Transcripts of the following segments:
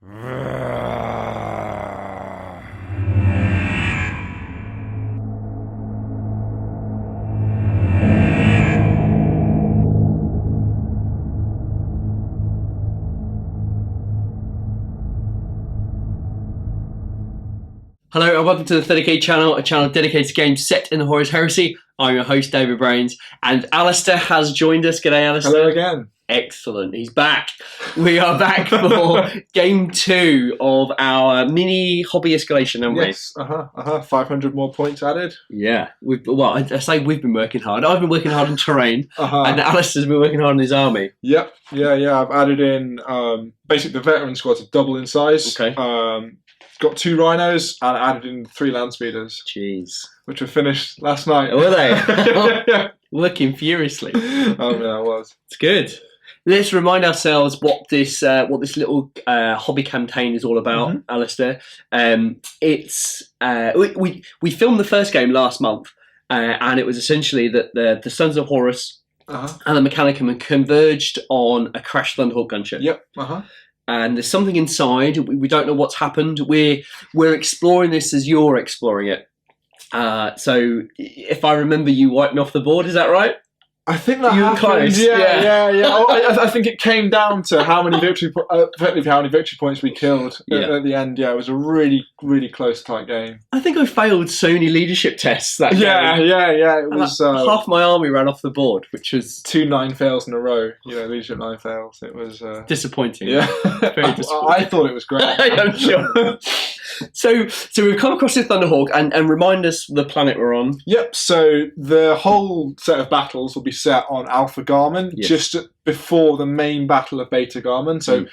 Hello and welcome to the 30k channel, a channel dedicated to games set in the Horus Heresy. I'm your host, David Brains, and Alistair has joined us. G'day, Alistair. Hello again. Excellent, he's back. We are back for game 2 of our mini hobby escalation, haven't we? Yes, 500 more points added. Yeah, I say we've been working hard. I've been working hard on terrain, and Alistair's been working hard on his army. Yep, yeah. I've added in, basically the veteran squad's a double in size. Okay. Got 2 rhinos and added in 3 land speeders. Jeez. Which were finished last night. Were they? Working furiously. Oh, yeah, I was. It's good. Let's remind ourselves what this little hobby campaign is all about, Alistair. It's we filmed the first game last month, and it was essentially that the Sons of Horus and the Mechanicum had converged on a crashed Thunderhawk gunship. Yep. And there's something inside. We don't know what's happened. We're exploring this as you're exploring it. So if I remember, you wiping off the board. Is that right? I think that you happened. Close. Yeah. I think it came down to how many victory points we killed at the end. Yeah, it was a really, really close, tight game. I think I failed so many leadership tests that game. Yeah. It was half my army ran off the board, which was 2 9 fails in a row. Leadership 9 fails. It was disappointing. Yeah, very disappointing. I thought it was great. I'm sure. So we've come across the Thunderhawk, and remind us the planet we're on. Yep. So the whole set of battles will be set on Alpha Garmin, just before the main battle of Beta Garmin. So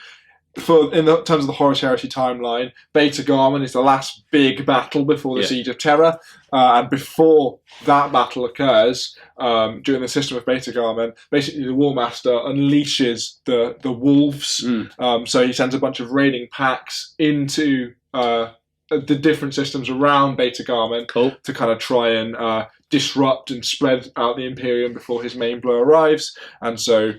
in terms of the Horus Heresy timeline, Beta Garmin is the last big battle before the Siege of Terror. And before that battle occurs, during the system of Beta Garmin, basically the Warmaster unleashes the wolves. So he sends a bunch of raiding packs into the different systems around Beta Garmin to kind of try and disrupt and spread out the Imperium before his main blow arrives. And so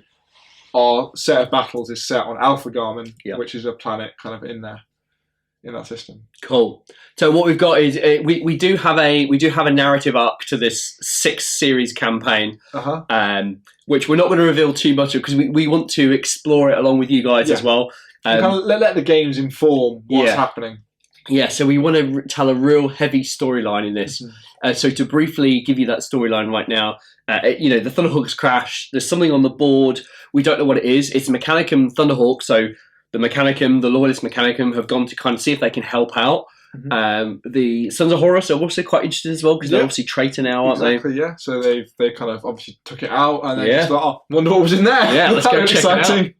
our set of battles is set on Alpha Garmin, which is a planet kind of in there, in that system. Cool. So what we've got is we do have a narrative arc to this 6 series campaign, which we're not going to reveal too much of because we want to explore it along with you guys as well. Kind of let the games inform what's happening. Yeah, so we want to tell a real heavy storyline in this. So to briefly give you that storyline right now, the Thunderhawk's crash. There's something on the board. We don't know what it is. It's Mechanicum Thunderhawk. So the Mechanicum, the Loyalist Mechanicum, have gone to kind of see if they can help out. The Sons of Horus are also quite interested as well because they're obviously traitor now, aren't they? Exactly, yeah. So they kind of obviously took it out and then just thought, wonder what was in there. Yeah, let's go check it out.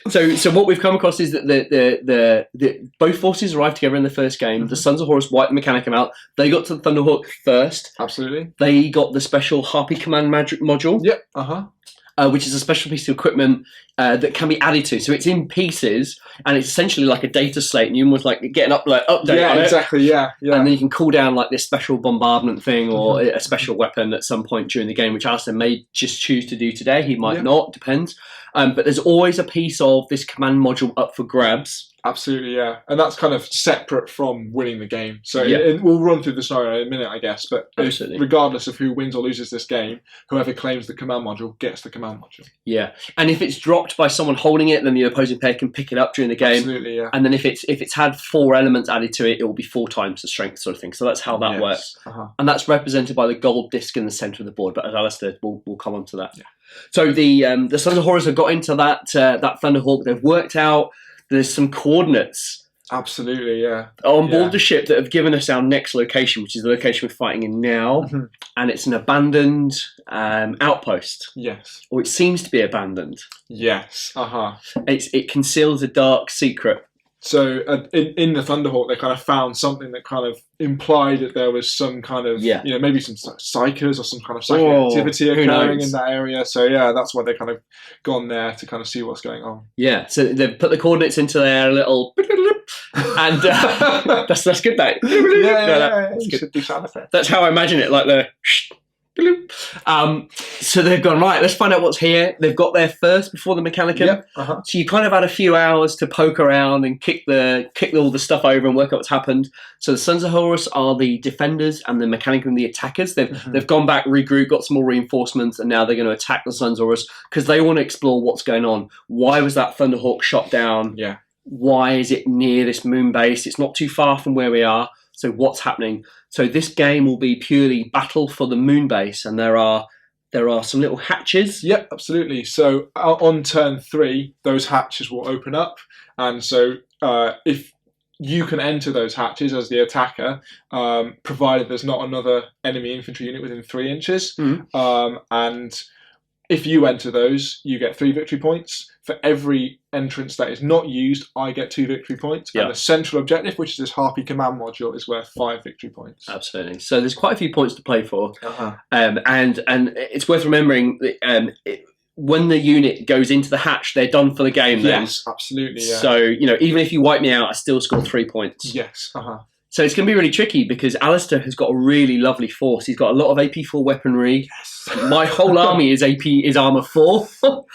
So what we've come across is that the both forces arrived together in the first game. The Sons of Horus wiped the Mechanicum out. They got to the Thunderhawk first. Absolutely. They got the special Harpy Command module. Yep. Which is a special piece of equipment that can be added to. So it's in pieces, and it's essentially like a data slate, and you almost like get an update on it. Exactly, yeah. And then you can call down like this special bombardment thing or a special weapon at some point during the game, which Alistair may just choose to do today. He might not, depends. But there's always a piece of this command module up for grabs. Absolutely, yeah. And that's kind of separate from winning the game. So we'll run through the scenario in a minute, I guess. But regardless of who wins or loses this game, whoever claims the command module gets the command module. Yeah. And if it's dropped by someone holding it, then the opposing player can pick it up during the game. Absolutely, yeah. And then if it's had 4 elements added to it, it will be 4 times the strength sort of thing. So that's how that works. And that's represented by the gold disc in the centre of the board. But as Alistair, we'll come on to that. Yeah. So the Sons of Horus have got into that Thunderhawk. They've worked out there's some coordinates. Absolutely, yeah. On board the ship that have given us our next location, which is the location we're fighting in now. And it's an abandoned outpost. Yes. Or it seems to be abandoned. Yes. It conceals a dark secret. So in the Thunderhawk, they kind of found something that kind of implied that there was some kind of, maybe some psychers or some kind of psychic activity occurring in that area. So yeah, that's why they kind of gone there to kind of see what's going on. Yeah, so they've put the coordinates into their little, and that's good. That that's good. Do sound effects. That's how I imagine it, like the So they've gone, right, let's find out what's here. They've got there first before the Mechanicum. Yep. So you kind of had a few hours to poke around and kick all the stuff over and work out what's happened. So the Sons of Horus are the defenders and the Mechanicum the attackers. They've gone back, regrouped, got some more reinforcements, and now they're going to attack the Sons of Horus because they want to explore what's going on. Why was that Thunderhawk shot down? Yeah. Why is it near this moon base? It's not too far from where we are. So what's happening? So this game will be purely battle for the moon base, and there are some little hatches. Yep, absolutely. So on turn 3, those hatches will open up, and so if you can enter those hatches as the attacker, provided there's not another enemy infantry unit within 3 inches, and if you enter those, you get 3 victory points. For every entrance that is not used, I get 2 victory points. And the central objective, which is this Harpy command module, is worth 5 victory points. Absolutely. So there's quite a few points to play for. And it's worth remembering that when the unit goes into the hatch, they're done for the game then. Yes, absolutely. Yeah. So, even if you wipe me out, I still score 3 points. Yes. So it's going to be really tricky because Alistair has got a really lovely force. He's got a lot of AP4 weaponry. Yes. My whole army is armor 4. So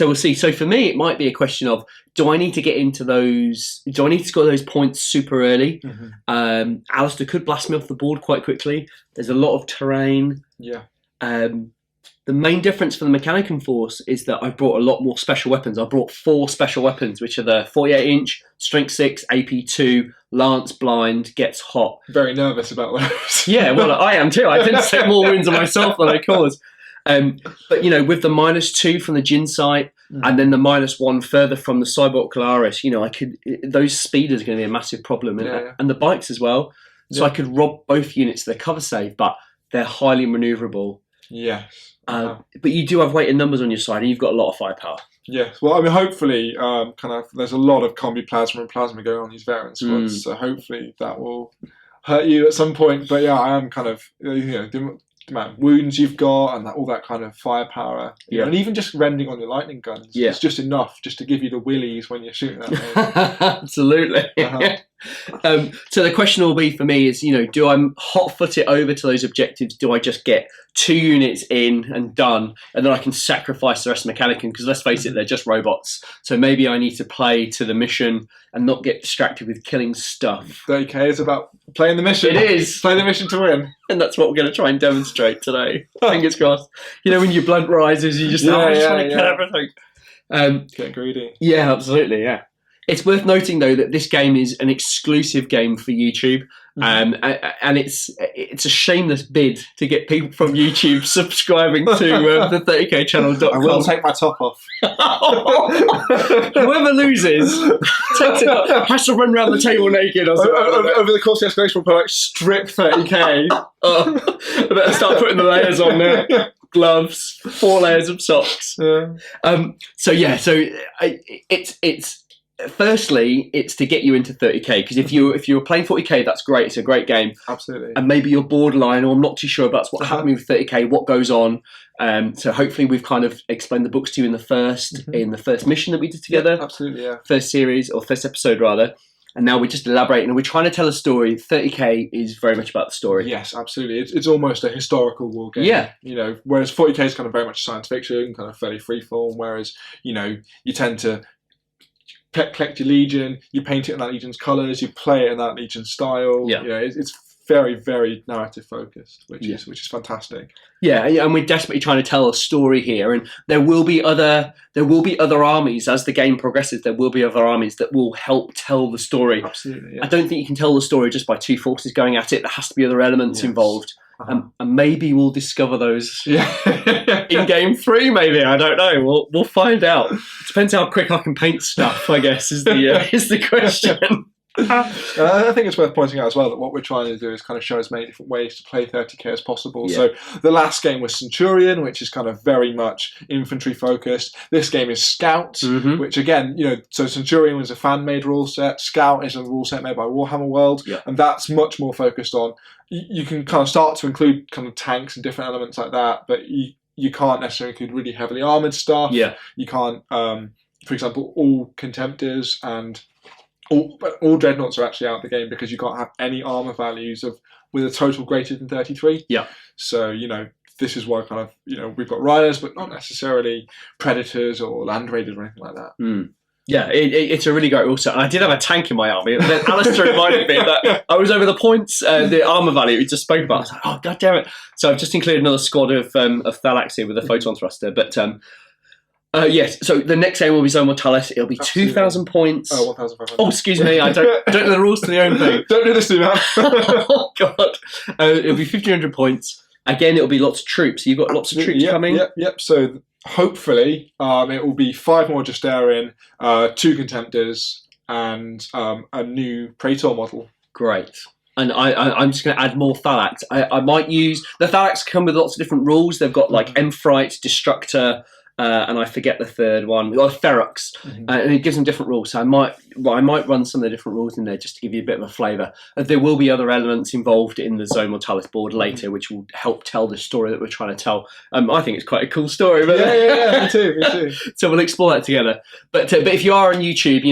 we'll see. So for me, it might be a question of, do I need to get into those? Do I need to score those points super early? Alistair could blast me off the board quite quickly. There's a lot of terrain. Yeah. The main difference for the Mechanicum force is that I brought a lot more special weapons. I brought 4 special weapons, which are the 48-inch, Strength 6, AP2, Lance, Blind, Gets Hot. Very nervous about those. Yeah, well, I am too. I tend to take more wounds on myself than I cause. But, with the -2 from the Jin site and then the -1 further from the Cyborg Calaris, those speeders are going to be a massive problem. And the bikes as well. So I could rob both units of their cover save, but they're highly manoeuvrable. Yes. But you do have weight and numbers on your side, and you've got a lot of firepower. Yes. Well, I mean, hopefully, there's a lot of combi plasma and plasma going on these variant squads, so hopefully that will hurt you at some point. But yeah, I am kind of, the amount of wounds you've got and all that kind of firepower, and even just rending on your lightning guns, it's just enough just to give you the willies when you're shooting that. Absolutely. So the question will be for me is, do I hot-foot it over to those objectives? Do I just get 2 units in and done, and then I can sacrifice the rest of Mechanicum? Because let's face it, they're just robots. So maybe I need to play to the mission and not get distracted with killing stuff. 30k is about playing the mission. It is. Play the mission to win. And that's what we're going to try and demonstrate today. Fingers crossed. When your blood rises, you just, I just want to kill everything. Get greedy. Yeah, absolutely, yeah. It's worth noting, though, that this game is an exclusive game for YouTube, and it's a shameless bid to get people from YouTube subscribing to the 30kchannel.com. I will take my top off. Whoever loses has to run around the table naked. Or over the course of the escalation, we'll put strip 30k. I better start putting the layers on now. Gloves, 4 layers of socks. It's firstly, it's to get you into 30k, because if you're playing 40k, that's great. It's a great game. Absolutely. And maybe you're borderline, or I'm not too sure about what's happening with 30k, what goes on. So hopefully we've kind of explained the books to you in the first mission that we did together. Yeah, absolutely, yeah. First series, or first episode rather. And now we're just elaborating, and we're trying to tell a story. 30k is very much about the story. Yes, absolutely. It's almost a historical war game. Yeah. Whereas 40k is kind of very much science fiction, kind of fairly freeform. Whereas you tend to collect your legion, you paint it in that legion's colours, you play it in that legion's style. Yeah. It's very, very narrative focused, which is fantastic. Yeah, and we're desperately trying to tell a story here, and there will be other armies as the game progresses. There will be other armies that will help tell the story. Absolutely. Yeah. I don't think you can tell the story just by 2 forces going at it. There has to be other elements involved. And maybe we'll discover those in game 3. Maybe, I don't know. We'll find out. It depends how quick I can paint stuff, I guess, is the question. I think it's worth pointing out as well that what we're trying to do is kind of show as many different ways to play 30k as possible. So the last game was Centurion, which is kind of very much infantry focused. This game is Scout, which again, so Centurion was a fan-made rule set. Scout is a rule set made by Warhammer World, and that's much more focused on. You can kind of start to include kind of tanks and different elements like that, but you can't necessarily include really heavily armoured stuff. Yeah. You can't, for example, all Contemptors and all dreadnoughts are actually out of the game because you can't have any armour values of with a total greater than 33. Yeah. So, this is why kind of, we've got riders, but not necessarily predators or land raiders or anything like that. Mm. Yeah, it's a really great rule set. I did have a tank in my army. And then Alistair reminded me that I was over the points, the armour value we just spoke about. I was like, oh, god damn it. So I've just included another squad of Thalax here with a photon thruster. But yes, so the next game will be Zone Mortalis. It'll be 2,000 points. Oh, 1,500. Oh, excuse me. I don't know the rules to the own thing. Don't do this to me, man. Oh, God. It'll be 1,500 points. Again, it'll be lots of troops. You've got lots of troops coming. Yep. So hopefully it will be 5 more Justarian, 2 Contemptors, and a new Praetor model. Great. And I'm just going to add more Thalax. I might use... The Thalax come with lots of different rules. They've got like Emphite, Destructor, and I forget the third one, Ferox, and it gives them different rules. So I might run some of the different rules in there just to give you a bit of a flavour. There will be other elements involved in the Zone Mortalis board later, which will help tell the story that we're trying to tell. I think it's quite a cool story. But Yeah, me too. So we'll explore that together. But if you are on YouTube,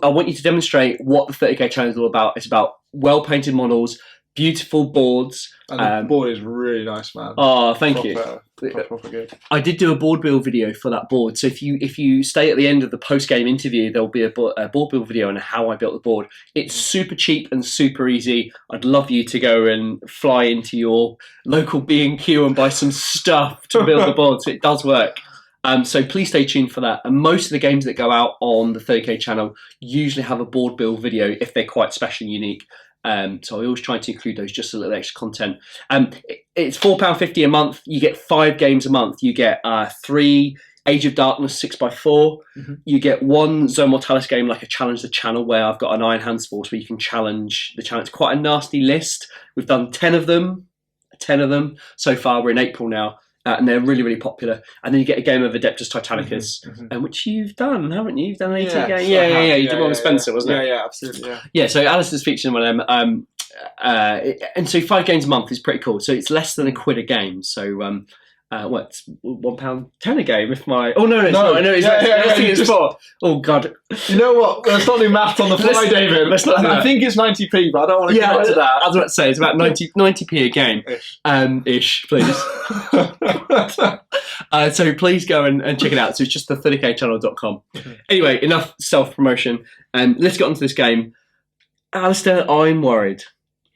I want you to demonstrate what the 30k challenge is all about. It's about well painted models, beautiful boards. And the board is really nice, man. Oh, thank you. Proper good. I did do a board build video for that board, so if you stay at the end of the post-game interview, there'll be a board build video on how I built the board. It's super cheap and super easy. I'd love you to go and fly into your local B&Q and buy some stuff to build the board, so it does work. So please stay tuned for that. And most of the games that go out on the 30k channel usually have a board build video if they're quite special and unique. So I always try to include those, just a little extra content. It's £4.50 a month. You get 5 games a month. You get 3 Age of Darkness 6x4. You get 1 Zone Mortalis game, like a Challenge the Channel, where I've got an Iron Hands Force where you can challenge the channel. It's quite a nasty list. We've done 10 of them so far. We're in April now. And they're really, really popular. And then you get a game of Adeptus Titanicus, which you've done, haven't you? You've done an 18 game. Yeah. You did one with Spencer, wasn't it? Yeah, absolutely. Yeah. So Alistair's featured in one of them. And so 5 games a month is pretty cool. So it's less than £1 a game. So it's £1.10 a game. If my no, it's not. I know it's 4. Oh God! You know what? Let's not do maths on the fly, David. I think it's 90p, but I don't want to commit to that. I was about to say it's about 90p a game. Ish, please. So please go and check it out. So it's just the 30kchannel.com. Anyway, enough self-promotion. Let's get on to this game. Alistair, I'm worried.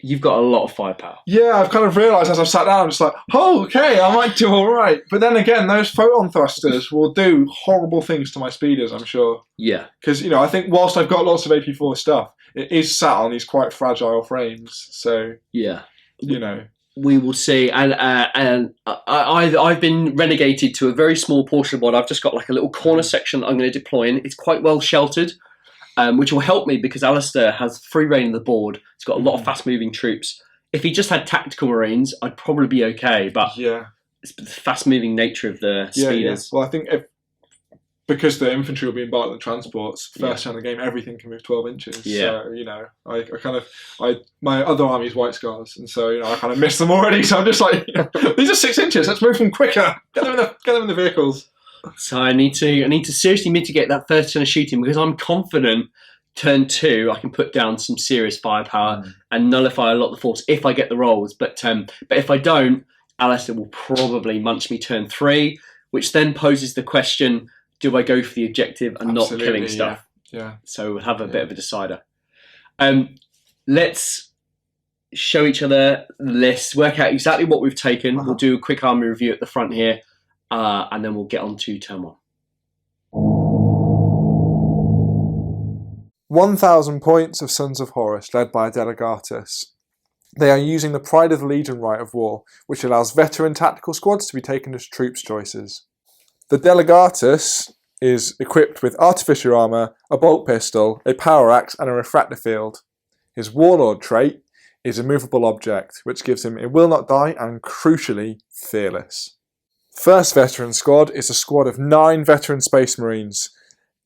You've got a lot of firepower. Yeah, I've kind of realised as I've sat down, I'm just like, okay, I might do all right. But then again, those photon thrusters will do horrible things to my speeders, I'm sure. Yeah. Because, I think whilst I've got lots of AP4 stuff, it is sat on these quite fragile frames. So, yeah. We will see. And I've been renegated to a very small portion of what I've just got like a little corner section that I'm going to deploy in. It's quite well sheltered. Which will help me because Alistair has free reign of the board. He's got a lot of fast-moving troops. If he just had tactical marines, I'd probably be okay. But it's the fast-moving nature of the speeders. Yeah. Well, I think because the infantry will be embarked on transports, first turn of the game, everything can move 12 inches. Yeah. So, my other army's White Scars, and so, I kind of miss them already. So I'm just like, these are 6 inches. Let's move them quicker. Get them in the vehicles. So I need to seriously mitigate that first turn of shooting because I'm confident turn 2 I can put down some serious firepower and nullify a lot of the force if I get the rolls. But if I don't, Alistair will probably munch me turn 3, which then poses the question: do I go for the objective and not killing stuff? Yeah. So we'll have a bit of a decider. Let's show each other the list, work out exactly what we've taken. We'll do a quick army review at the front here. And then we'll get on to turn 1. 1,000 points of Sons of Horus, led by a Delegatus. They are using the Pride of the Legion right of war, which allows veteran tactical squads to be taken as troops choices. The Delegatus is equipped with artificer armour, a bolt pistol, a power axe, and a refractor field. His Warlord trait is a movable object, which gives him It Will Not Die and, crucially, Fearless. First veteran squad is a squad of 9 veteran Space Marines.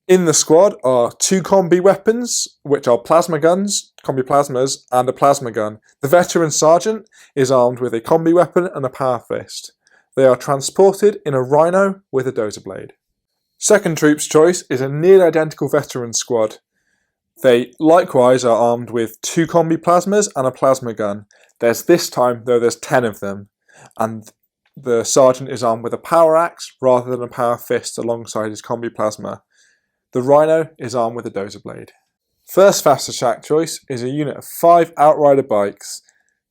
In the squad are 2 combi weapons, which are plasma guns, combi plasmas, and a plasma gun. The veteran sergeant is armed with a combi weapon and a power fist. They are transported in a rhino with a dozer blade. Second troop's choice is a nearly identical veteran squad. They likewise are armed with 2 combi plasmas and a plasma gun. This time, though, there's 10 of them, and the sergeant is armed with a power axe rather than a power fist alongside his combi plasma. The rhino is armed with a dozer blade. First fast attack choice is a unit of 5 outrider bikes.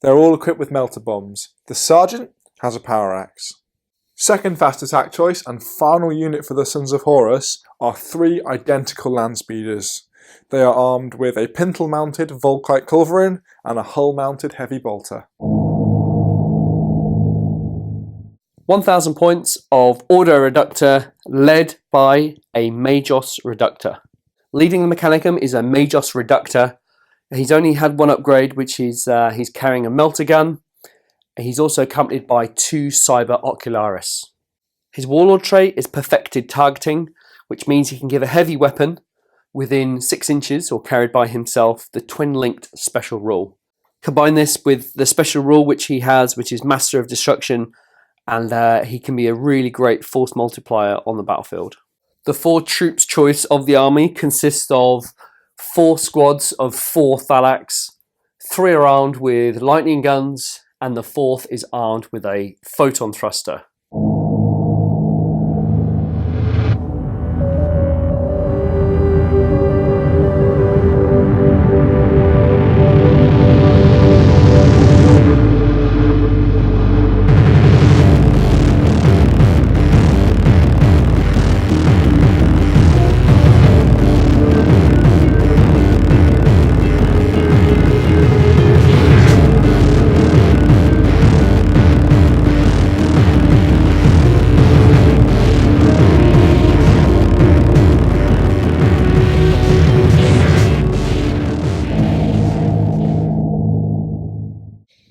They're all equipped with melter bombs. The sergeant has a power axe. Second fast attack choice and final unit for the Sons of Horus are 3 identical land speeders. They are armed with a pintle mounted Volkite culverin and a hull mounted heavy bolter. 1,000 points of Ordo Reductor led by a Magos Reductor. Leading the Mechanicum is a Magos Reductor. He's only had one upgrade, which is he's carrying a melter gun. He's also accompanied by 2 Cyber Ocularis. His Warlord trait is Perfected Targeting, which means he can give a heavy weapon within 6 inches or carried by himself the twin-linked special rule. Combine this with the special rule which he has, which is Master of Destruction, and he can be a really great force multiplier on the battlefield. The 4 troops choice of the army consists of 4 squads of 4 Thalax. 3 are armed with lightning guns, and the 4th is armed with a photon thruster.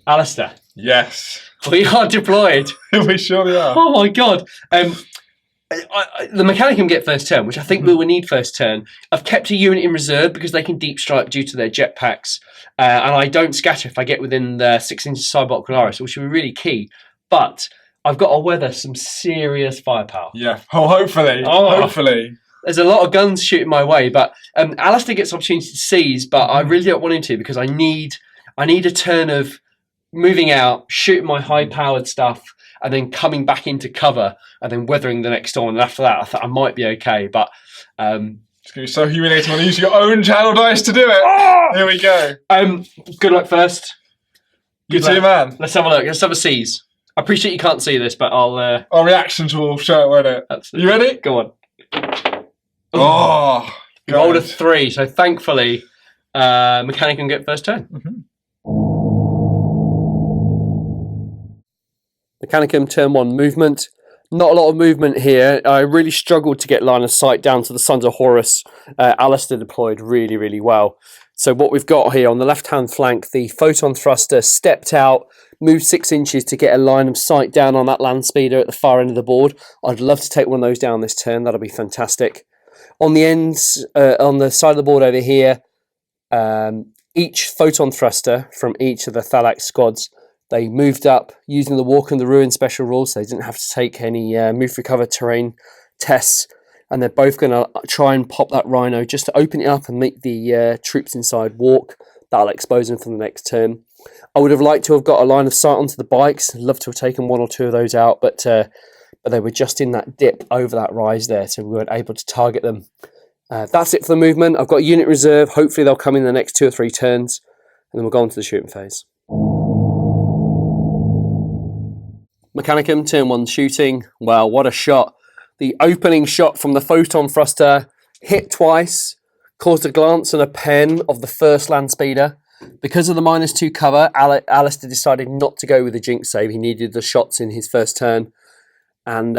Alistair, Yes. we are deployed. We surely are. Oh my god. The Mechanicum get first turn, which I think we will need first turn. I've kept a unit in reserve because they can deep strike due to their jetpacks. And I don't scatter if I get within the 6 inches Cyber Ocularis, which would be really key. But I've got to weather some serious firepower. Yeah. Oh, hopefully. Hopefully. There's a lot of guns shooting my way, but Alistair gets opportunity to seize, but I really don't want him to because I need a turn of moving out, shooting my high-powered stuff, and then coming back into cover, and then weathering the next storm. And after that, I thought I might be okay. But it's going to be so humiliating when you use your own channel dice to do it. Oh! Here we go. Good luck first. Good to you, man. Let's have a look. Let's have a seize. I appreciate you can't see this, but I'll... Our reactions will show it, won't it? Absolutely. You ready? Go on. Oh, you rolled a 3, so thankfully, Mechanicum can get first turn. Mechanicum turn 1 movement. Not a lot of movement here. I really struggled to get line of sight down to the Sons of Horus. Alistair deployed really, really well. So what we've got here on the left-hand flank, the photon thruster stepped out, moved 6 inches to get a line of sight down on that land speeder at the far end of the board. I'd love to take one of those down this turn. That'll be fantastic. On the ends, on the side of the board over here, each photon thruster from each of the Thalax squads, they moved up using the Walk in the Ruin special rules, so they didn't have to take any move recover terrain tests, and they're both going to try and pop that rhino just to open it up and make the troops inside walk. That'll expose them for the next turn. I would have liked to have got a line of sight onto the bikes. I'd love to have taken 1 or 2 of those out, but they were just in that dip over that rise there, so we weren't able to target them. That's it for the movement. I've got a unit reserve. Hopefully they'll come in the next 2 or 3 turns, and then we'll go on to the shooting phase. Mechanicum, turn 1 shooting. Wow, what a shot. The opening shot from the photon thruster hit twice, caused a glance and a pen of the first land speeder. Because of the -2 cover, Alistair decided not to go with the jinx save. He needed the shots in his first turn. And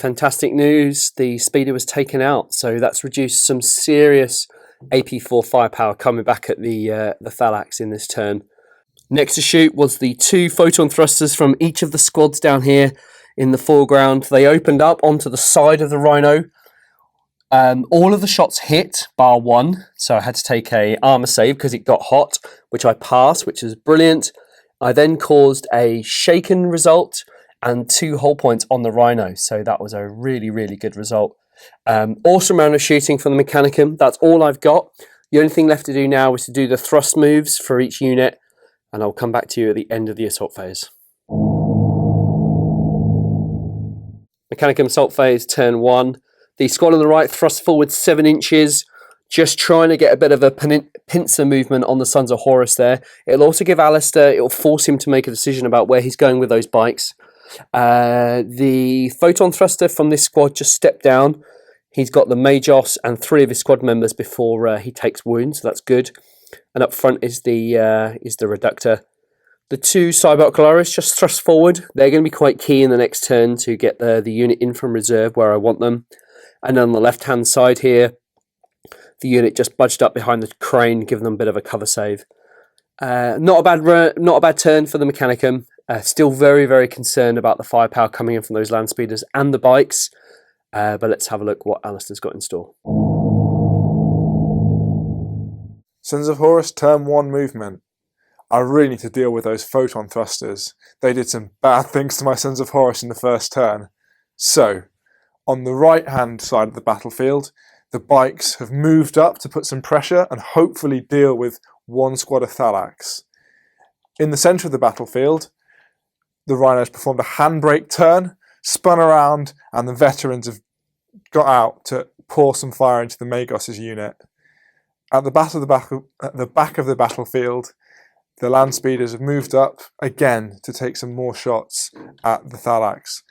fantastic news, the speeder was taken out. So that's reduced some serious AP4 firepower coming back at the Thalax in this turn. Next to shoot was the 2 photon thrusters from each of the squads down here in the foreground. They opened up onto the side of the rhino. All of the shots hit, bar 1. So I had to take a armor save because it got hot, which I passed, which was brilliant. I then caused a shaken result and 2 hull points on the rhino. So that was a really, really good result. Awesome round of shooting from the Mechanicum. That's all I've got. The only thing left to do now is to do the thrust moves for each unit. and I'll come back to you at the end of the assault phase. Mechanicum assault phase, turn 1. The squad on the right thrusts forward 7 inches, just trying to get a bit of a pincer movement on the Sons of Horus there. It'll also give Alistair, it'll force him to make a decision about where he's going with those bikes. The photon thruster from this squad just stepped down. He's got the Magos and 3 of his squad members before he takes wounds, so that's good. And up front is the reductor. The 2 Cyberocularis just thrust forward. They're going to be quite key in the next turn to get the unit in from reserve where I want them. And on the left-hand side here, the unit just budged up behind the crane, giving them a bit of a cover save. Not a bad turn for the Mechanicum. Still very, very concerned about the firepower coming in from those land speeders and the bikes. But let's have a look what Alistair's got in store. Sons of Horus, turn 1 movement. I really need to deal with those photon thrusters. They did some bad things to my Sons of Horus in the first turn. So, on the right-hand side of the battlefield, the bikes have moved up to put some pressure and hopefully deal with 1 squad of Thalax. In the centre of the battlefield, the Rhinos performed a handbrake turn, spun around, and the veterans have got out to pour some fire into the Magos' unit. At the back of the battlefield, the land speeders have moved up again to take some more shots at the Thalax.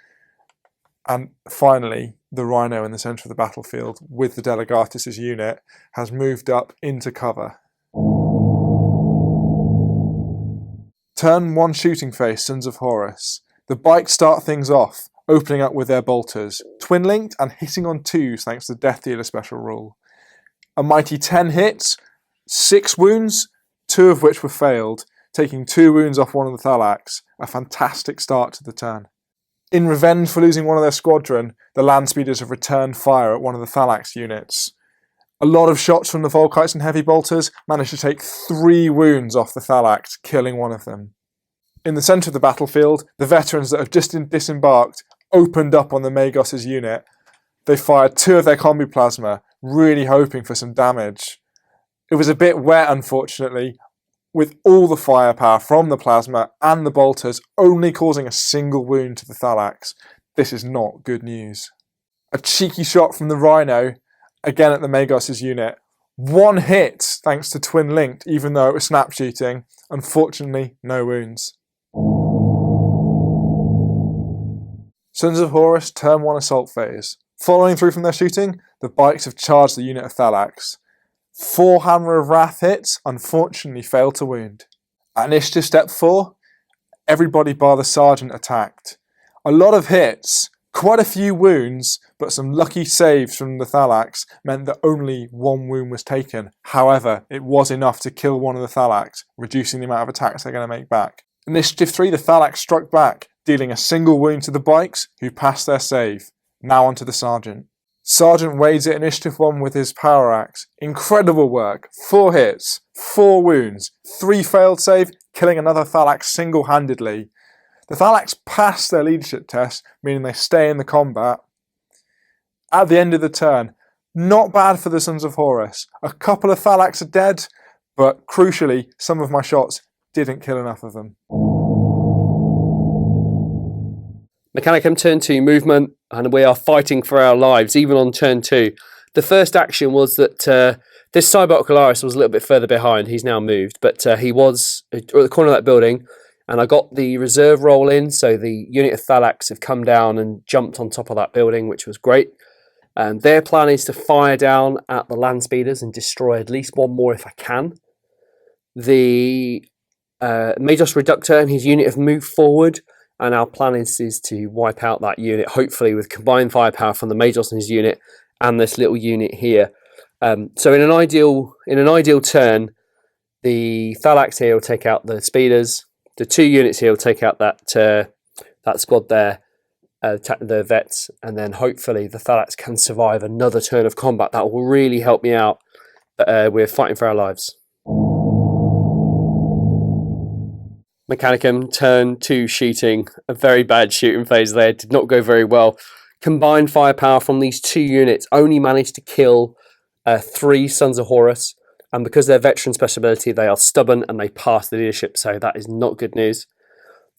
And finally, the Rhino in the centre of the battlefield with the Delegatus' unit has moved up into cover. Turn 1 shooting phase, Sons of Horus. The bikes start things off, opening up with their bolters, twin-linked and hitting on 2s thanks to the Death Dealer special rule. A mighty 10 hits, 6 wounds, 2 of which were failed, taking 2 wounds off one of the Thalax. A fantastic start to the turn. In revenge for losing one of their squadron, the land speeders have returned fire at one of the Thalax units. A lot of shots from the Volkites and heavy bolters managed to take 3 wounds off the Thalax, killing one of them. In the centre of the battlefield, the veterans that have just disembarked opened up on the Magos' unit. They fired 2 of their combi plasma, really hoping for some damage. It was a bit wet, unfortunately, with all the firepower from the plasma and the bolters only causing a single wound to the Thalax. This is not good news. A cheeky shot from the Rhino, again at the Magos' unit. 1 hit, thanks to twin linked, even though it was snap shooting. Unfortunately, no wounds. Sons of Horus, turn 1 assault phase. Following through from their shooting, the bikes have charged the unit of Thalax. 4 Hammer of Wrath hits, unfortunately failed to wound. At initiative step 4, everybody bar the sergeant attacked. A lot of hits, quite a few wounds, but some lucky saves from the Thalax meant that only 1 wound was taken. However, it was enough to kill one of the Thalax, reducing the amount of attacks they're going to make back. Initiative 3, the Thalax struck back, dealing a single wound to the bikes, who passed their save. Now onto the sergeant. Sergeant wades at initiative 1 with his power axe. Incredible work. 4 hits, 4 wounds, 3 failed save, killing another Thalax single-handedly. The Thalax pass their leadership test, meaning they stay in the combat. At the end of the turn, not bad for the Sons of Horus. A couple of Thalax are dead, but crucially, some of my shots didn't kill enough of them. Mechanicum turn 2 movement, and we are fighting for our lives, even on turn 2. The first action was that this Cyberocularis was a little bit further behind. He's now moved, but he was at the corner of that building, and I got the reserve roll in, so the unit of Thalax have come down and jumped on top of that building, which was great. Their plan is to fire down at the land speeders and destroy at least 1 more if I can. The Magos Reductor and his unit have moved forward, and our plan is to wipe out that unit, hopefully with combined firepower from the Magos and his unit and this little unit here. So in an ideal turn, the Thalax here will take out the speeders. The 2 units here will take out that squad there, the vets, and then hopefully the Thalax can survive another turn of combat. That will really help me out. We're fighting for our lives. Mechanicum turn 2 shooting. A very bad shooting phase there. Did not go very well. Combined firepower from these 2 units only managed to kill 3 Sons of Horus and because they're veteran special ability, they are stubborn and they pass the leadership, so that is not good news.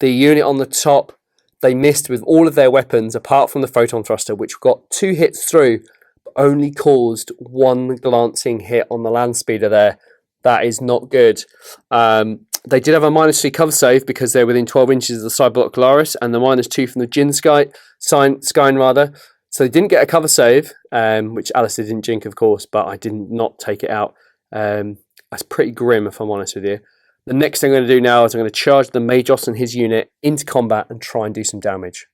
The unit on the top, they missed with all of their weapons apart from the photon thruster, which got 2 hits through, but only caused 1 glancing hit on the land speeder there. That is not good. They did have a -3 cover save because they're within 12 inches of the sideblock Glarus, and the -2 from the Jin Skyne rather. So they didn't get a cover save, which Alistair didn't jink, of course, but I did not take it out. That's pretty grim, if I'm honest with you. The next thing I'm going to do now is I'm going to charge the Magos and his unit into combat and try and do some damage.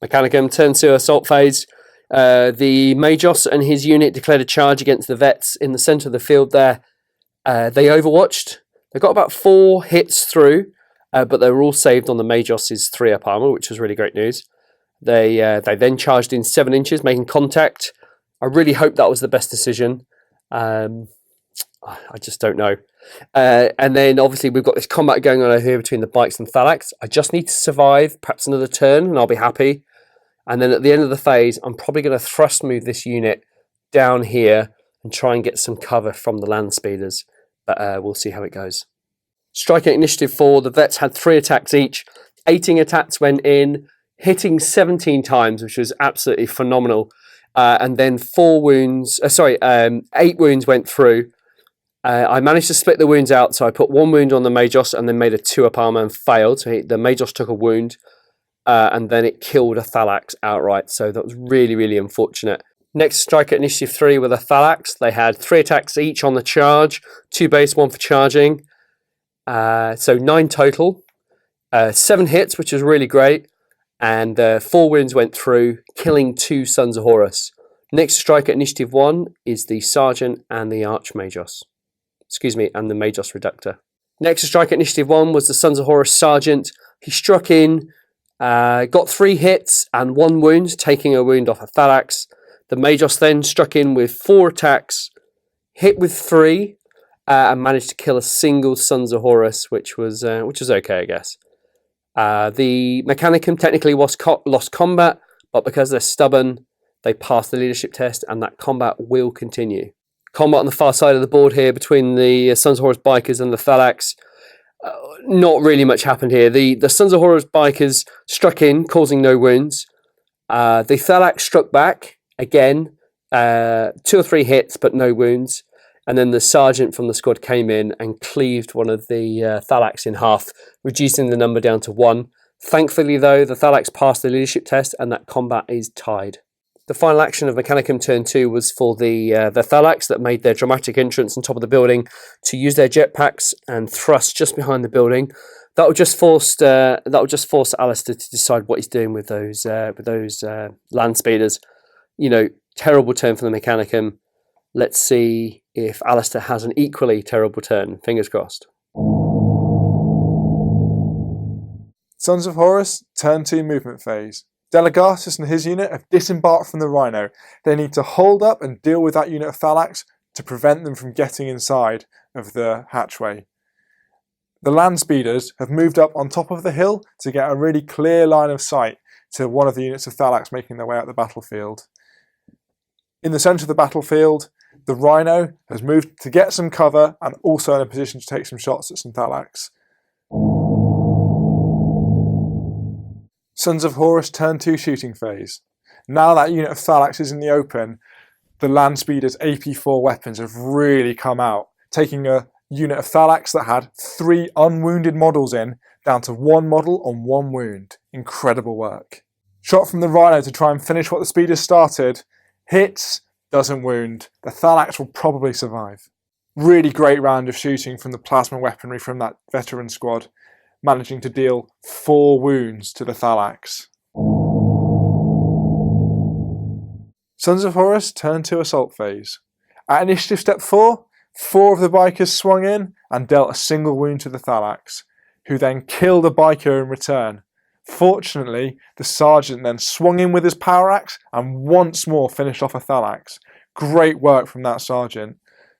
Mechanicum, turn 2 assault phase. The Magos and his unit declared a charge against the vets in the centre of the field there. They overwatched. They got about 4 hits through, but they were all saved on the Magos' 3-up armour, which was really great news. They then charged in 7 inches, making contact. I really hope that was the best decision. I just don't know. And then obviously we've got this combat going on over here between the bikes and Thalax. I just need to survive perhaps another turn and I'll be happy. And then at the end of the phase, I'm probably going to thrust move this unit down here and try and get some cover from the land speeders. But we'll see how it goes. Striker Initiative 4, the vets had 3 attacks each. 18 attacks went in, hitting 17 times, which was absolutely phenomenal. And then 8 wounds went through. I managed to split the wounds out, so I put 1 wound on the Magos and then made a 2-up armor and failed. So the Magos took a wound, and then it killed a Thalax outright. So that was really, really unfortunate. Next, Striker Initiative 3 with a Thalax. They had 3 attacks each on the charge, 2 base, 1 for charging. So 9 total. 7 hits, which was really great. And 4 wounds went through, killing 2 Sons of Horus. Next, Striker Initiative 1 is the Sergeant and the Archmagos. And the Magos Reductor. Next, Striker Initiative 1 was the Sons of Horus Sergeant. He struck in, got 3 hits and 1 wound, taking a wound off a Thalax. The Magos then struck in with 4 attacks, hit with 3, and managed to kill a single Sons of Horus, which was okay, I guess. The Mechanicum technically lost combat, but because they're stubborn, they passed the leadership test, and that combat will continue. Combat on the far side of the board here between the Sons of Horus bikers and the Thalax. Not really much happened here. The Sons of Horus bikers struck in, causing no wounds. The Thalax struck back, again, 2 or 3 hits, but no wounds. And then the Sergeant from the squad came in and cleaved one of the Thalax in half, reducing the number down to 1. Thankfully, though, the Thalax passed the leadership test, and that combat is tied. The final action of Mechanicum turn 2 was for the Thalax that made their dramatic entrance on top of the building to use their jetpacks and thrust just behind the building. That will just force Alistair to decide what he's doing with those land speeders. You know, terrible turn for the Mechanicum. Let's see if Alistair has an equally terrible turn. Fingers crossed. Sons of Horus, turn 2 movement phase. Delegatus and his unit have disembarked from the Rhino. They need to hold up and deal with that unit of Thalax to prevent them from getting inside of the hatchway. The land speeders have moved up on top of the hill to get a really clear line of sight to one of the units of Thalax making their way out the battlefield. In the centre of the battlefield, the Rhino has moved to get some cover and also in a position to take some shots at some Thalax. Sons of Horus turn 2 shooting phase. Now that unit of Thalax is in the open, the land speeders' AP4 weapons have really come out, taking a unit of Thalax that had 3 unwounded models in, down to 1 model on 1 wound. Incredible work. Shot from the Rhino to try and finish what the speeders started. Hits, doesn't wound. The Thalax will probably survive. Really great round of shooting from the plasma weaponry from that veteran squad, managing to deal 4 wounds to the Thalax. Sons of Horus turn 2 assault phase. At initiative step 4, 4 of the bikers swung in and dealt a single wound to the Thalax, who then killed a biker in return. Fortunately, the Sergeant then swung in with his power axe and once more finished off a Thalax. Great work from that Sergeant.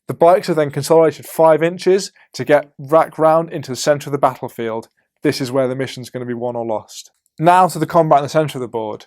The bikes are then consolidated 5 inches to get back round into the centre of the battlefield. This is where the mission's going to be won or lost. Now to the combat in the centre of the board.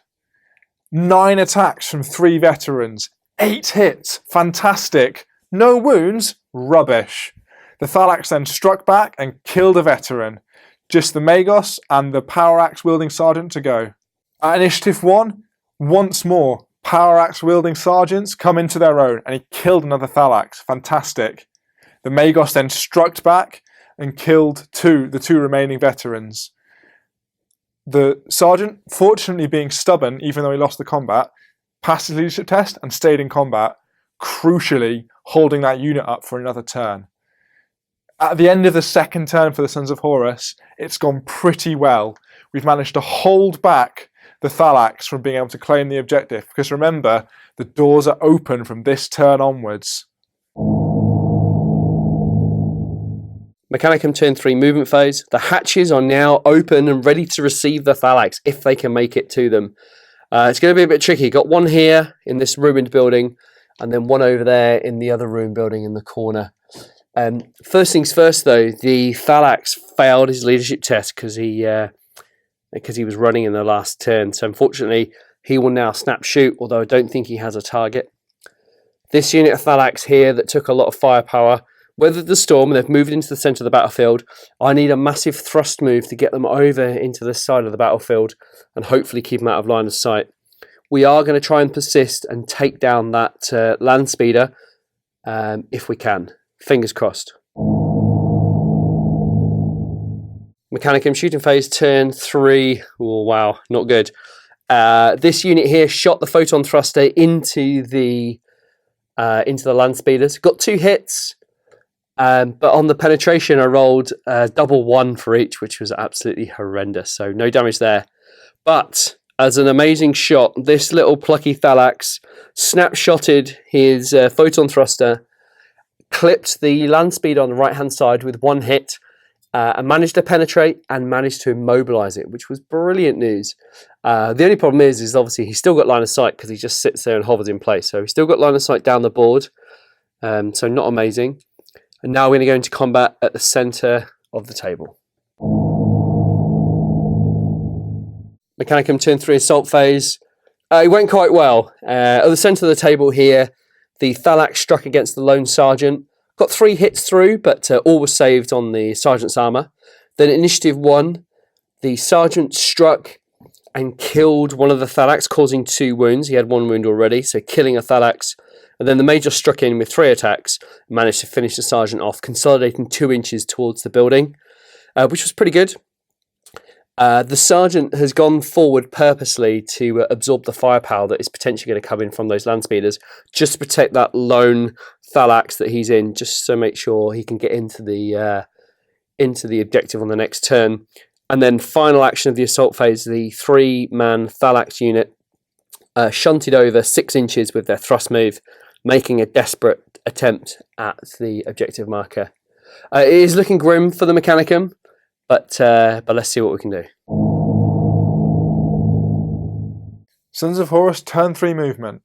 9 attacks from 3 veterans, 8 hits. Fantastic. No wounds. Rubbish. The Thalax then struck back and killed a veteran. Just the Magos and the power axe wielding sergeant to go. At initiative 1, once more, power axe wielding sergeants come into their own, and he killed another Thalax. Fantastic. The Magos then struck back and killed the two remaining veterans. The sergeant, fortunately being stubborn, even though he lost the combat, passed his leadership test and stayed in combat, crucially holding that unit up for another turn. At the end of the second turn for the Sons of Horus, it's gone pretty well. We've managed to hold back the Thalax from being able to claim the objective, because remember, the doors are open from this turn onwards. Mechanicum turn 3 movement phase. The hatches are now open and ready to receive the Thalax if they can make it to them. It's going to be a bit tricky. Got one here in this ruined building, and then one over there in the other ruined building in the corner. First things first, though, the Thalax failed his leadership test because he was running in the last turn. So unfortunately, he will now snap shoot, although I don't think he has a target. This unit of Thalax here that took a lot of firepower weathered the storm, and they've moved into the centre of the battlefield. I need a massive thrust move to get them over into this side of the battlefield and hopefully keep them out of line of sight. We are going to try and persist and take down that land speeder if we can. Fingers crossed. Mechanicum shooting phase turn 3. Oh, wow, not good. This unit here shot the photon thruster into the land speeders. Got 2 hits. But on the penetration, I rolled double 1 for each, which was absolutely horrendous. So no damage there. But as an amazing shot, this little plucky Thalax snapshotted his photon thruster, clipped the land speed on the right-hand side with 1 hit, and managed to penetrate and managed to immobilize it, which was brilliant news. The only problem is obviously he's still got line of sight because he just sits there and hovers in place. So he's still got line of sight down the board. So not amazing. And now we're going to go into combat at the centre of the table. Mechanicum turn 3 assault phase. It went quite well. At the centre of the table here, the Thalax struck against the lone sergeant. Got 3 hits through, but all was saved on the sergeant's armour. Then initiative 1, the sergeant struck and killed one of the Thalax, causing 2 wounds. He had 1 wound already, so killing a Thalax. And then the major struck in with 3 attacks, managed to finish the sergeant off, consolidating 2 inches towards the building, which was pretty good. The sergeant has gone forward purposely to absorb the firepower that is potentially going to come in from those land speeders, just to protect that lone Thalax that he's in, just to make sure he can get into the objective on the next turn. And then final action of the assault phase, the 3-man Thalax unit shunted over 6 inches with their thrust move, making a desperate attempt at the objective marker. It is looking grim for the Mechanicum, but let's see what we can do. Sons of Horus turn 3 movement.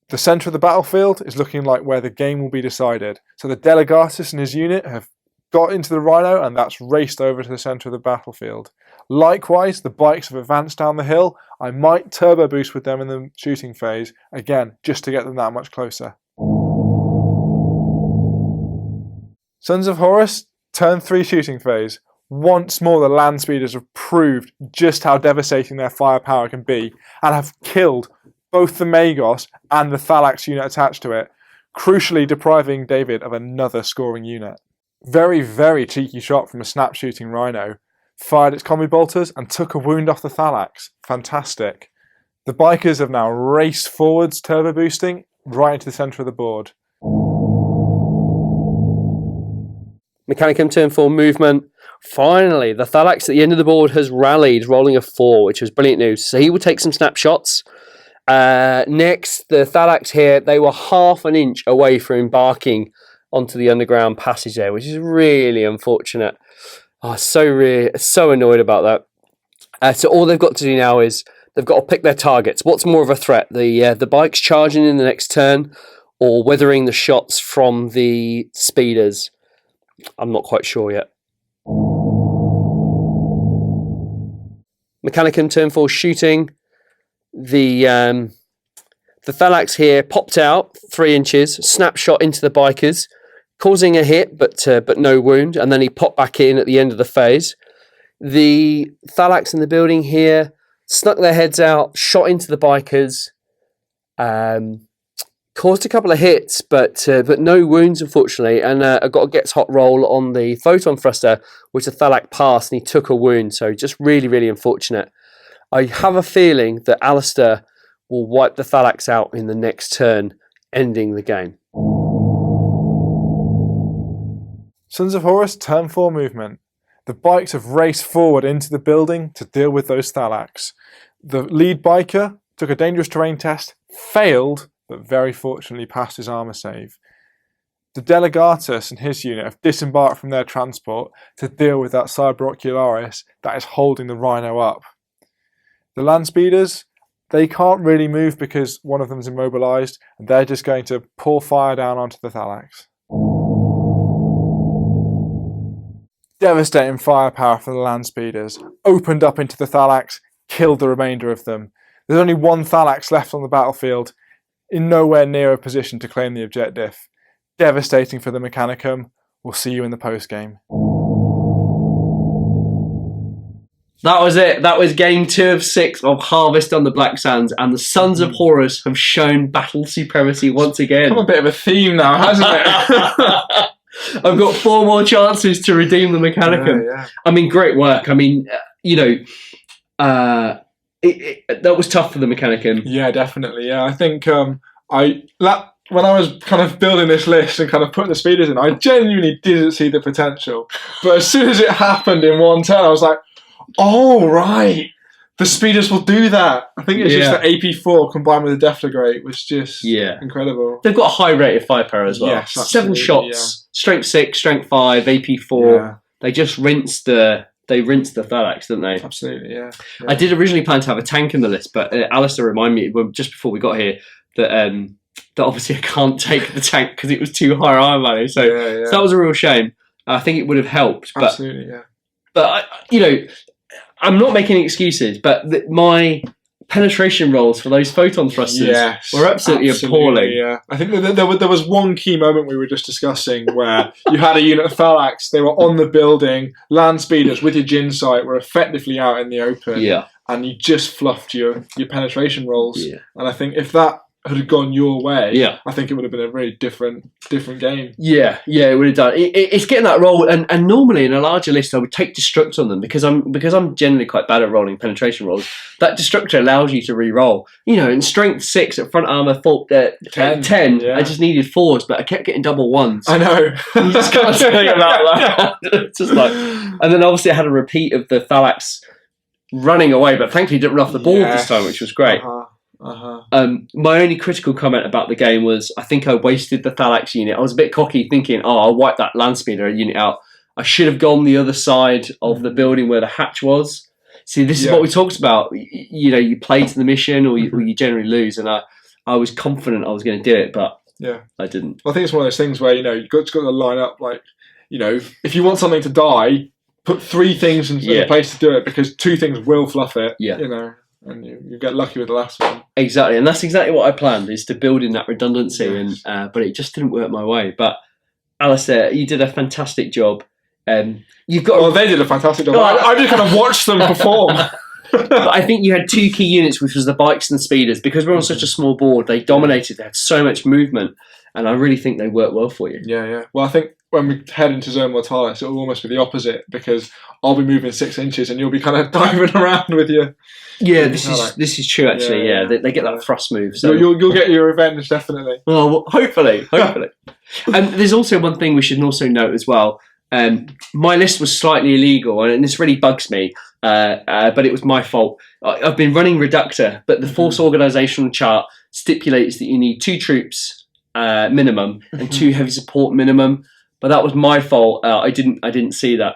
The centre of the battlefield is looking like where the game will be decided. So the Delegatus and his unit have got into the Rhino, and that's raced over to the centre of the battlefield. Likewise, the bikes have advanced down the hill. I might turbo boost with them in the shooting phase, again, just to get them that much closer. Sons of Horus, turn 3 shooting phase. Once more, the land speeders have proved just how devastating their firepower can be, and have killed both the Magos and the Thalax unit attached to it, crucially depriving David of another scoring unit. Very, very cheeky shot from a snap shooting Rhino. Fired its combi bolters and took a wound off the Thalax. Fantastic. The bikers have now raced forwards, turbo boosting, right into the centre of the board. Mechanicum turn 4 movement. Finally, the Thalax at the end of the board has rallied, rolling a 4, which was brilliant news. So he will take some snapshots. Next, the Thalax here, they were half an inch away from embarking onto the underground passage there, which is really unfortunate. Oh, so annoyed about that. So all they've got to do now is they've got to pick their targets. What's more of a threat? The bikes charging in the next turn, or weathering the shots from the speeders? I'm not quite sure yet. Mechanicum turn 4 shooting. The the Thalax here popped out 3 inches, snapshot into the bikers, causing a hit, but no wound, and then he popped back in at the end of the phase. The Thalax in the building here snuck their heads out, shot into the bikers, caused a couple of hits, but no wounds, unfortunately. And I got a gets hot roll on the photon thruster, which the Thalax passed, and he took a wound. So just really, really unfortunate. I have a feeling that Alistair will wipe the Thalax out in the next turn, ending the game. Sons of Horus, turn 4 movement. The bikes have raced forward into the building to deal with those Thalax. The lead biker took a dangerous terrain test, failed, but very fortunately passed his armour save. The Delegatus and his unit have disembarked from their transport to deal with that Cyber Ocularis that is holding the Rhino up. The land speeders, they can't really move because one of them's immobilised, and they're just going to pour fire down onto the Thalax. Devastating firepower from the land speeders, opened up into the Thalax, killed the remainder of them. There's only one Thalax left on the battlefield, in nowhere near a position to claim the objective. Devastating for the Mechanicum. We'll see you in the post-game. That was it. That was game 2 of 6 of Harvest on the Black Sands, and the Sons of Horus have shown battle supremacy once again. Come a bit of a theme now, hasn't it? I've got 4 more chances to redeem the Mechanicum. Yeah. I mean, great work. I mean, that was tough for the Mechanicum. Yeah, definitely. Yeah, I think when I was kind of building this list and kind of putting the speeders in, I genuinely didn't see the potential. But as soon as it happened in one turn, I was like, oh, right. The speeders will do that. I think it's just the AP4 combined with the deflagrate was just incredible. They've got a high rate of firepower as well. Yes, 7 shots, strength 6, strength 5, AP4. Yeah. They just rinsed the Thalax, didn't they? Absolutely, yeah. I did originally plan to have a tank in the list, but Alistair reminded me just before we got here that obviously I can't take the tank because it was too high iron value. So that was a real shame. I think it would have helped. But, absolutely, yeah. But I'm not making excuses, but my penetration rolls for those photon thrusters were absolutely appalling. Yeah, I think there was one key moment we were just discussing where you had a unit of Thalax, they were on the building, land speeders with your gin sight were effectively out in the open, and you just fluffed your penetration rolls. Yeah. And I think if that had gone your way, I think it would have been a very different game. Yeah, it would have done. It's getting that roll, and normally in a larger list I would take destruct on them because I'm generally quite bad at rolling penetration rolls. That destructor allows you to re-roll. In strength 6 at front armor, 10. I just needed 4s, but I kept getting double 1s. I know. You just can't say about that. It's just like, and then obviously I had a repeat of the Thalax running away, but thankfully didn't run off the board this time, which was great. My only critical comment about the game was I think I wasted the Thalax unit. I was a bit cocky thinking, I'll wipe that land speeder unit out. I should have gone the other side of the building where the hatch was. See, this is what we talked about. You play to the mission or you generally lose, and I was confident I was going to do it, but I didn't. Well, I think it's one of those things where you've got to line up like, if you want something to die, put 3 things in the place to do it because 2 things will fluff it. And you get lucky with the last one. Exactly, and that's exactly what I planned, is to build in that redundancy, but it just didn't work my way. But Alistair, you did a fantastic job. You've got. Well, they did a fantastic job. I just kind of watched them perform. But I think you had 2 key units, which was the bikes and the speeders. Because we're on such a small board, they dominated. They had so much movement, and I really think they worked well for you. Yeah. Well, I think when we head into Zone Mortalis, it will almost be the opposite because I'll be moving 6 inches and you'll be kind of diving around with your. Yeah, this is true actually. Yeah. They get that thrust move. So you'll get your revenge definitely. Well, hopefully. And there's also one thing we should also note as well. My list was slightly illegal, and this really bugs me. But it was my fault. I've been running Reductor, but the Force Organisational chart stipulates that you need 2 troops minimum and 2 heavy support minimum. But that was my fault. I didn't see that.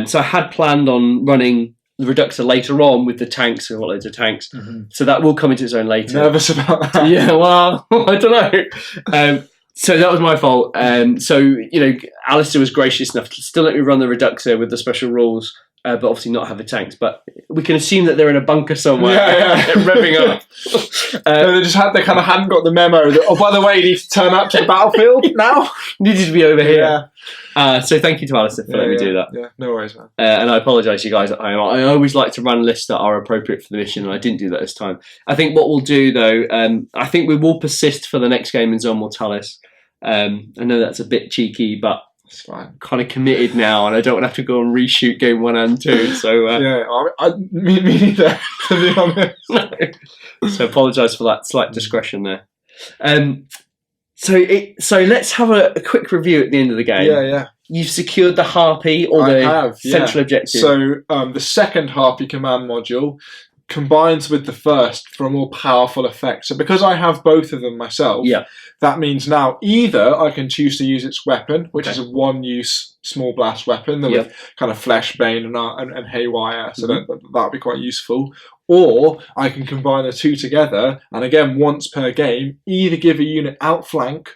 So I had planned on running the Reductor later on with the tanks. I've got loads of tanks. So that will come into its own later. Nervous about that? Yeah, well, I don't know. So that was my fault. So, Alistair was gracious enough to still let me run the Reductor with the special rules. but obviously not have the tanks. But we can assume that they're in a bunker somewhere, revving up. They kind of hadn't got the memo that, oh, by the way, you need to turn up to the battlefield now. Needed to be over here. So thank you to Alistair for letting me do that. Yeah, no worries, man. And I apologise, you guys. I always like to run lists that are appropriate for the mission, and I didn't do that this time. I think what we'll do, though, I think we will persist for the next game in Zone Mortalis. I know that's a bit cheeky, but it's fine. I'm kind of committed now, and I don't want to have to go and reshoot game 1 and 2. So me neither, to be honest. So apologise for that slight discretion there. So let's have a quick review at the end of the game. Yeah. You've secured the Harpy or central objective. So the second Harpy command module combines with the first for a more powerful effect. So because I have both of them myself, that means now either I can choose to use its weapon, which is a one-use small blast weapon with kind of flesh, bane, and haywire. So that would be quite useful. Or I can combine the two together, and again, once per game, either give a unit outflank,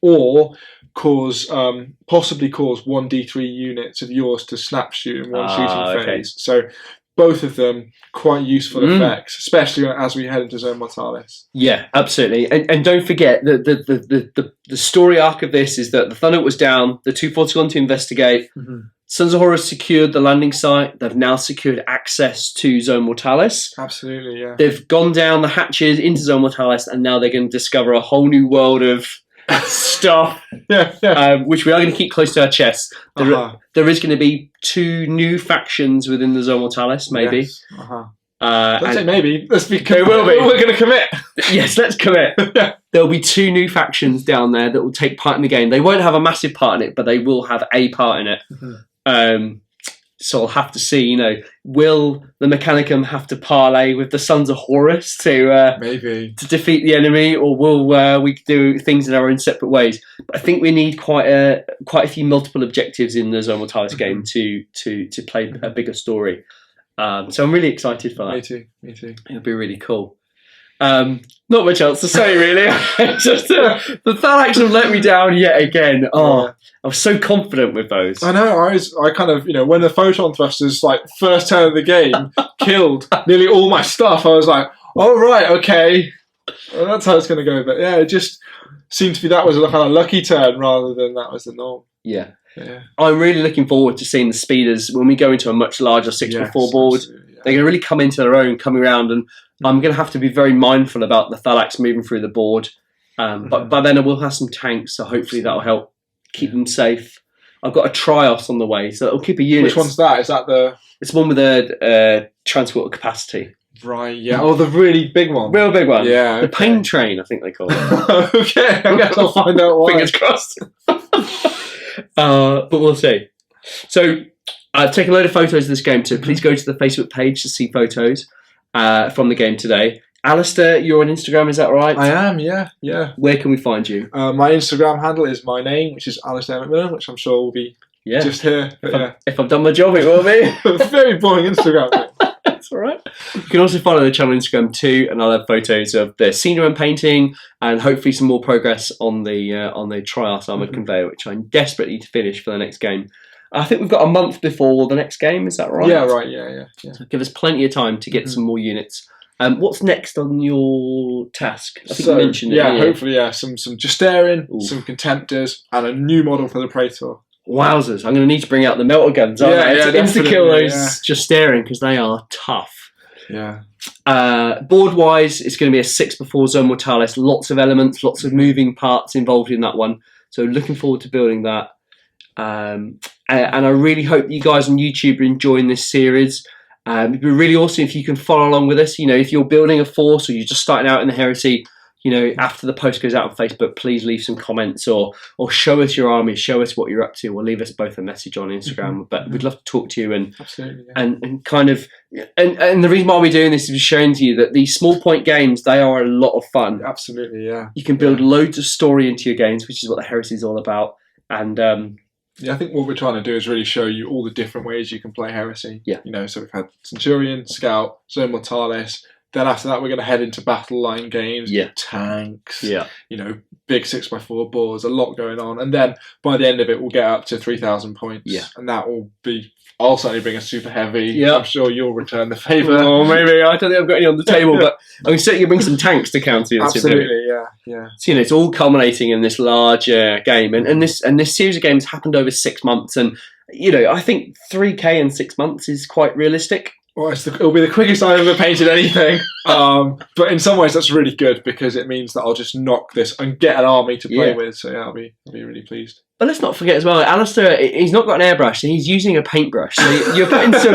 or possibly cause 1d3 units of yours to snap shoot in one shooting phase. So both of them quite useful effects, especially as we head into Zone Mortalis. Yeah, absolutely. And don't forget that the story arc of this is that the Thunderbolt was down, the 240's gone to investigate. Sons of Horus secured the landing site. They've now secured access to Zone Mortalis. Absolutely, yeah. They've gone down the hatches into Zone Mortalis, and now they're going to discover a whole new world of stuff, which we are going to keep close to our chests. There is going to be 2 new factions within the Zone Mortalis, maybe. Yes. Don't say maybe. Let's be. There will be. We're going to commit. Yes, let's commit. There'll be 2 new factions down there that will take part in the game. They won't have a massive part in it, but they will have a part in it. So I'll have to see, will the Mechanicum have to parlay with the Sons of Horus to defeat the enemy, or will we do things in our own separate ways? But I think we need quite a few multiple objectives in the Zone Mortalis game to play a bigger story. So I'm really excited for that. Me too. It'll be really cool. Not much else to say, really. Just the Thalax have let me down yet again. I was so confident with those. I know. I kind of, when the photon thrusters, first turn of the game, killed nearly all my stuff. I was like, oh, right, okay. Well, that's how it's going to go. But yeah, it just seemed to be that was a kind of lucky turn rather than that was the norm. Yeah. I'm really looking forward to seeing the speeders when we go into a much larger 6x4 board. They're going to really come into their own, coming around, and I'm going to have to be very mindful about the Thalax moving through the board. But by then I will have some tanks, so hopefully that'll help keep them safe. I've got a Trios on the way, so it'll keep a unit. Which one's that? Is that the... It's one with a transport capacity. Right, yeah. Oh, the really big one. Real big one. Yeah. The pain train, I think they call it. Okay, I guess I'll find out why. Fingers crossed. But we'll see. So I've taken a load of photos of this game, so please go to the Facebook page to see photos from the game today. Alistair, you're on Instagram, is that right? I am, yeah. Where can we find you? My Instagram handle is my name, which is Alistair McMillan, which I'm sure will be just here. If I've done my job, it will be. Very boring Instagram. That's all right. You can also follow the channel on Instagram too, and I'll have photos of the scenery and painting, and hopefully some more progress on the Trias armoured conveyor, which I'm desperate need to finish for the next game. I think we've got a month before the next game, is that right? Yeah, right, yeah. So give us plenty of time to get some more units. What's next on your task? I think you mentioned it. Yeah, hopefully, some Justarin, some Contemptors, and a new model for the Praetor. Wowzers, I'm going to need to bring out the melter guns, aren't I? To insta-kill those Justarin, because they are tough. Yeah. Board-wise, it's going to be a 6x4 Zone Mortalis, lots of elements, lots of moving parts involved in that one. So looking forward to building that. And I really hope you guys on YouTube are enjoying this series. It'd be really awesome if you can follow along with us. If you're building a force or you're just starting out in the Heresy, after the post goes out on Facebook, please leave some comments or show us your army, show us what you're up to, or leave us both a message on Instagram. But we'd love to talk to you and kind of and the reason why we're doing this is showing to you that these small point games, they are a lot of fun. Absolutely, yeah. You can build loads of story into your games, which is what the Heresy is all about. And I think what we're trying to do is really show you all the different ways you can play Heresy. Yeah. So we've had Centurion, Scout, Zone Mortalis, Then after that, we're going to head into battle line games, tanks, big 6x4 boards, a lot going on. And then by the end of it, we'll get up to 3,000 points. Yeah. And that will be... I'll certainly bring a super heavy. Yeah. I'm sure you'll return the favour. Oh, maybe. I don't think I've got any on the table, but I'm certainly bring some tanks to counter you. Absolutely, yeah. So, it's all culminating in this large game. And this series of games happened over 6 months. And, I think 3K in 6 months is quite realistic. Well, it'll be the quickest I've ever painted anything. But in some ways, that's really good because it means that I'll just knock this and get an army to play with. So I'll be really pleased. But let's not forget as well, Alistair, he's not got an airbrush, he's using a paintbrush. So you're putting some...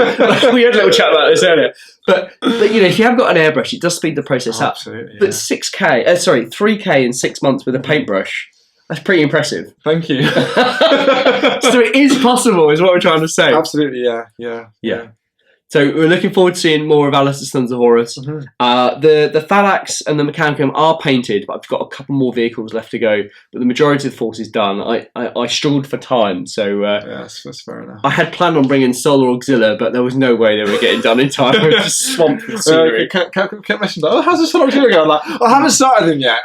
we had a little chat about this earlier. But if you have got an airbrush, it does speed the process up. Absolutely. But 3K in 6 months with a paintbrush, that's pretty impressive. Thank you. So it is possible, is what we're trying to say. Absolutely, yeah. So we're looking forward to seeing more of Alistair Sons of Horus. Mm-hmm. The Thalax and the Mechanicum are painted, but I've got a couple more vehicles left to go. But the majority of the force is done. I struggled for time, so that's fair enough. I had planned on bringing Solar Auxilia, but there was no way they were getting done in time. I was just swamped with scenery. Kept messing up. How's the Solar Auxilia going? I haven't started them yet.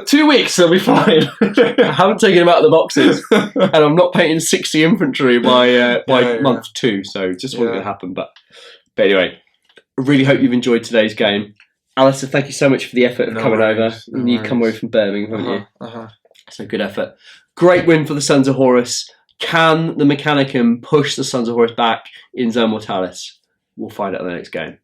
2 weeks, they'll be fine. I haven't taken them out of the boxes, and I'm not painting 60 infantry by month 2, so it just wasn't going to happen. But anyway, I really hope you've enjoyed today's game. Alistair, thank you so much for the effort of coming over. You come away from Birmingham, haven't you? So good effort. Great win for the Sons of Horus. Can the Mechanicum push the Sons of Horus back in Zone Mortalis? We'll find out in the next game.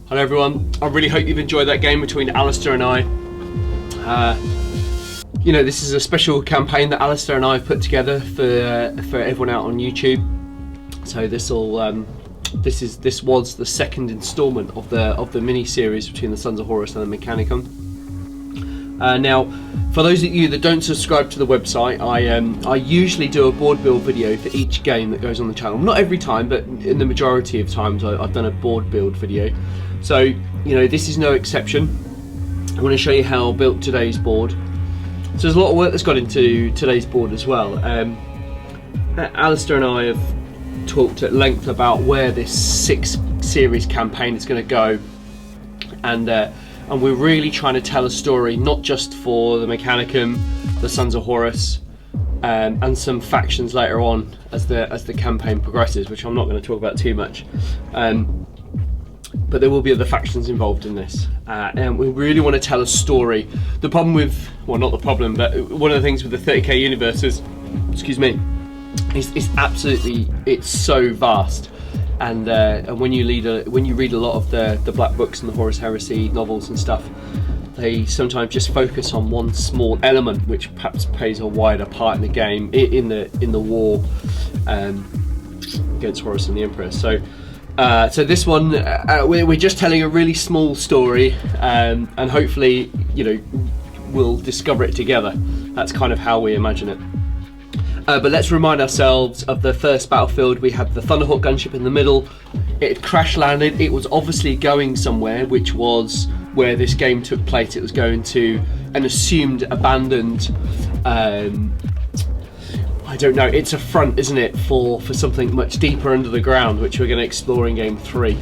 Hello everyone, I really hope you've enjoyed that game between Alistair and I. This is a special campaign that Alistair and I have put together for everyone out on YouTube. So this was the second instalment of the mini series between the Sons of Horus and the Mechanicum. Now, for those of you that don't subscribe to the website, I usually do a board build video for each game that goes on the channel. Not every time, but in the majority of times I've done a board build video. So, this is no exception. I want to show you how I built today's board. So there's a lot of work that's gone into today's board as well. Alistair and I have talked at length about where this 6 series campaign is going to go. And we're really trying to tell a story, not just for the Mechanicum, the Sons of Horus, and some factions later on as the campaign progresses, which I'm not going to talk about too much. But there will be other factions involved in this, and we really want to tell a story. The problem with, well, not the problem, but one of the things with the 30k universe is, it's absolutely, it's so vast. And when you read a lot of the Black Books and the Horus Heresy novels and stuff, they sometimes just focus on one small element, which perhaps plays a wider part in the game, in the war against Horus and the Emperor. So this one, we're just telling a really small story, and hopefully, we'll discover it together. That's kind of how we imagine it. But let's remind ourselves of the first battlefield. We had the Thunderhawk gunship in the middle. It crash landed. It was obviously going somewhere, which was where this game took place. It was going to an assumed abandoned, I don't know, it's a front, isn't it, for something much deeper under the ground, which we're going to explore in Game 3.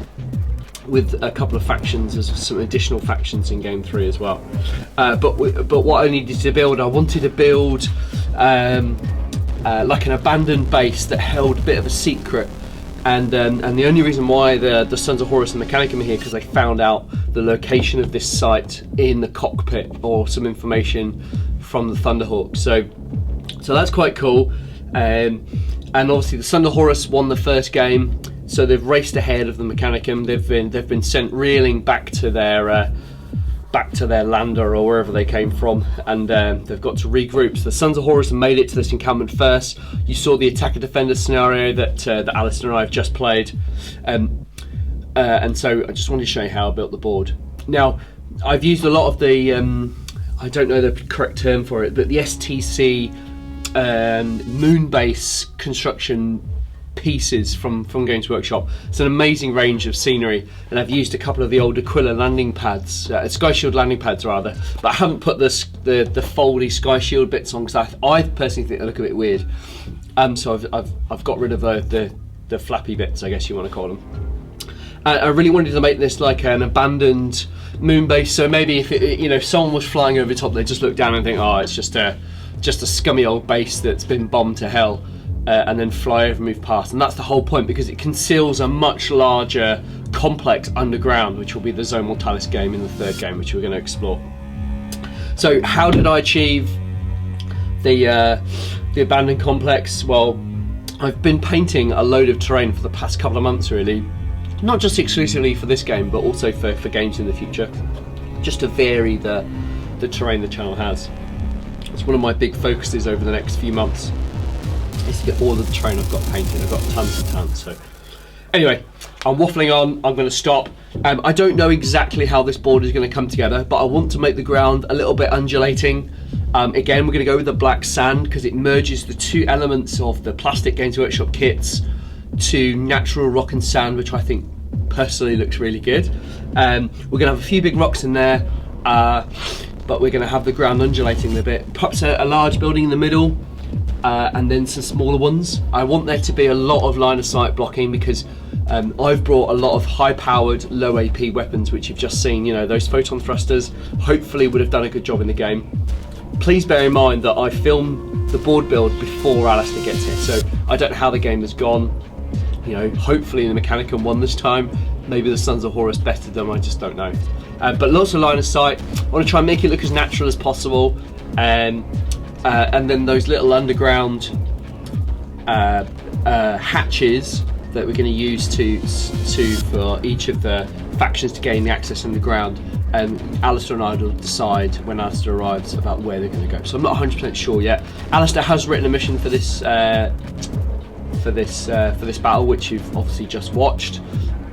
With a couple of factions, there's some additional factions in Game 3 as well. But what I needed to build, I wanted to build like an abandoned base that held a bit of a secret, and the only reason why the Sons of Horus and Mechanicum are here because they found out the location of this site in the cockpit, or some information from the Thunderhawk. So that's quite cool, and obviously the Sons of Horus won the first game, so they've raced ahead of the Mechanicum. They've been sent reeling back to their lander or wherever they came from, and they've got to regroup. So the Sons of Horus have made it to this encampment first. You saw the attacker-defender scenario that Alistair and I have just played, and so I just wanted to show you how I built the board. Now, I've used a lot of the, I don't know the correct term for it, but the STC moon base construction pieces from Games Workshop. It's an amazing range of scenery, and I've used a couple of the old Aquila landing pads, Sky Shield landing pads rather, but I haven't put the foldy Sky Shield bits on because I personally think they look a bit weird. So I've got rid of the flappy bits, I guess you want to call them. I really wanted to make this like an abandoned moon base, so maybe if someone was flying over the top, they'd just look down and think, oh, it's just a scummy old base that's been bombed to hell. And then fly over, move past, and that's the whole point, because it conceals a much larger complex underground, which will be the Zone Mortalis game in the third game, which we're going to explore. So how did I achieve the abandoned complex? Well, I've been painting a load of terrain for the past couple of months, really, not just exclusively for this game, but also for games in the future, just to vary the terrain the channel has. It's one of my big focuses over the next few months, is to get all of the terrain I've got painted. I've got tons. So anyway, I'm waffling on. I'm going to stop. I don't know exactly how this board is going to come together, but I want to make the ground a little bit undulating. Again, we're going to go with the black sand because it merges the two elements of the plastic Games Workshop kits to natural rock and sand, which I think personally looks really good. We're going to have a few big rocks in there, but we're going to have the ground undulating a bit. Perhaps a large building in the middle, and then some smaller ones. I want there to be a lot of line of sight blocking because I've brought a lot of high powered, low AP weapons, which you've just seen. Those photon thrusters hopefully would have done a good job in the game. Please bear in mind that I filmed the board build before Alistair gets here, so I don't know how the game has gone. Hopefully the Mechanicum won this time. Maybe the Sons of Horus bettered them, I just don't know. But lots of line of sight. I want to try and make it look as natural as possible. And then those little underground hatches that we're going to use for each of the factions to gain the access in the ground. And Alistair and I will decide when Alistair arrives about where they're going to go. So I'm not 100% sure yet. Alistair has written a mission for this battle, which you've obviously just watched.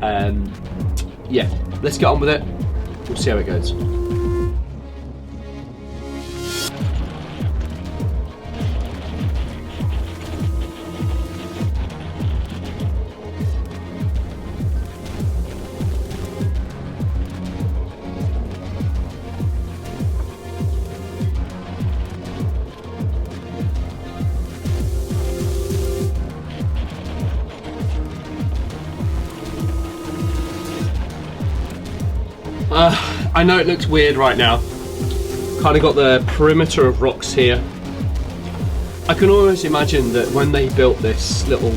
Yeah, let's get on with it. We'll see how it goes. I know it looks weird right now. Kind of got the perimeter of rocks here. I can almost imagine that when they built this little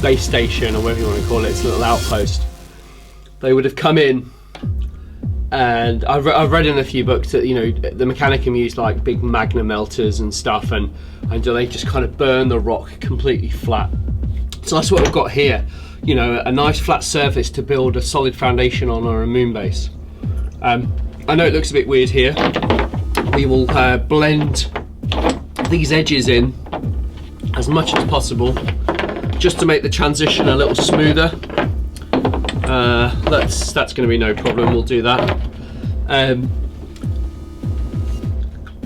base station, or whatever you want to call it, this little outpost, they would have come in, and I've read in a few books that the Mechanicum used like big magna melters and stuff, and they just kind of burn the rock completely flat. So that's what we've got here. A nice flat surface to build a solid foundation on, or a moon base. I know it looks a bit weird here. We will blend these edges in as much as possible, just to make the transition a little smoother. That's going to be no problem. We'll do that.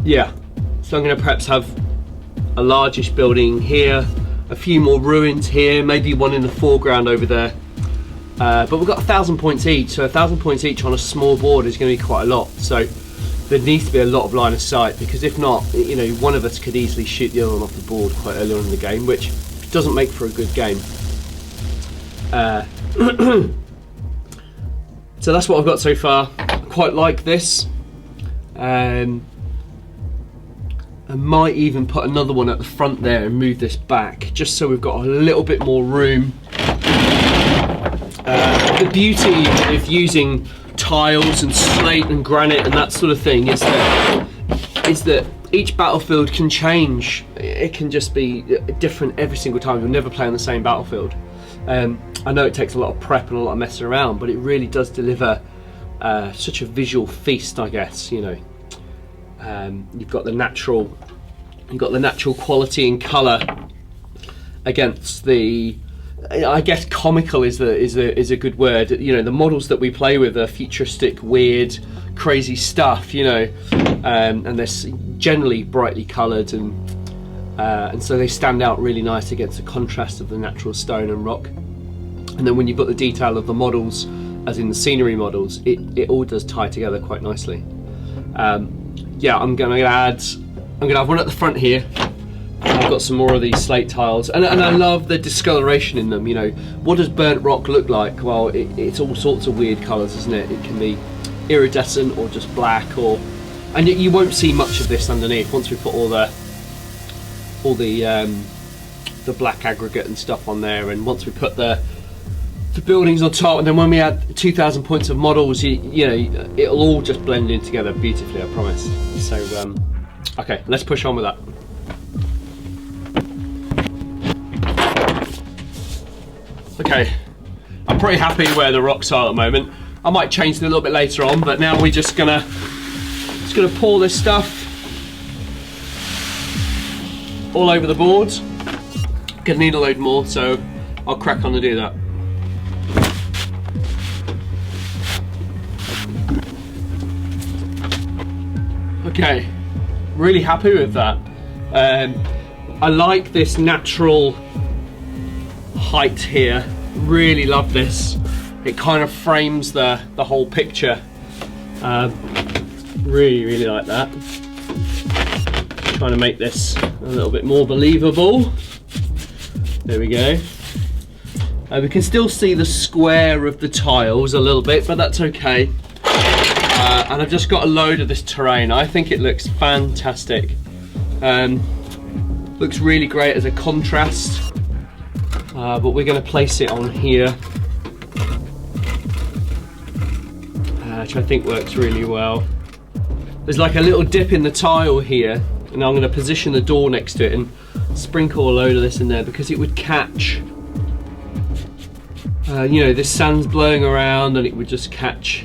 Yeah. So I'm going to perhaps have a largish building here, a few more ruins here, maybe one in the foreground over there. But we've got 1,000 points each, so 1,000 points each on a small board is going to be quite a lot. So there needs to be a lot of line of sight, because if not, one of us could easily shoot the other one off the board quite early on in the game, which doesn't make for a good game. So that's what I've got so far. I quite like this. I might even put another one at the front there and move this back, just so we've got a little bit more room. The beauty of using tiles and slate and granite and that sort of thing is that each battlefield can change. It can just be different every single time. You'll never play on the same battlefield. I know it takes a lot of prep and a lot of messing around, but it really does deliver such a visual feast, I guess. You've got the natural quality and colour against the, I guess comical is a good word. The models that we play with are futuristic, weird, crazy stuff. And they're generally brightly coloured, and and so they stand out really nice against the contrast of the natural stone and rock. And then when you've got the detail of the models, as in the scenery models, it all does tie together quite nicely. Yeah, I'm gonna have one at the front here. I've got some more of these slate tiles, and I love the discoloration in them. You know, what does burnt rock look like? Well, it's all sorts of weird colours, isn't it? It can be iridescent or just black, and you won't see much of this underneath once we put all the black aggregate and stuff on there, and once we put the buildings on top, and then when we add 2,000 points of models, you know, it'll all just blend in together beautifully, I promise. So okay, let's push on with that. Okay, I'm pretty happy where the rocks are at the moment. I might change them a little bit later on, but now we're just gonna pour this stuff all over the boards. Gonna need a load more, so I'll crack on and do that. Okay, really happy with that. I like this natural height here, really love this. It kind of frames the whole picture. Really like that. Trying to make this a little bit more believable. There we go. We can still see the square of the tiles a little bit, but that's okay. And I've just got a load of this terrain. I think it looks fantastic. Looks really great as a contrast, but we're going to place it on here, which I think works really well. There's like a little dip in the tile here, and I'm going to position the door next to it and sprinkle a load of this in there because it would catch, you know, this sand's blowing around and it would just catch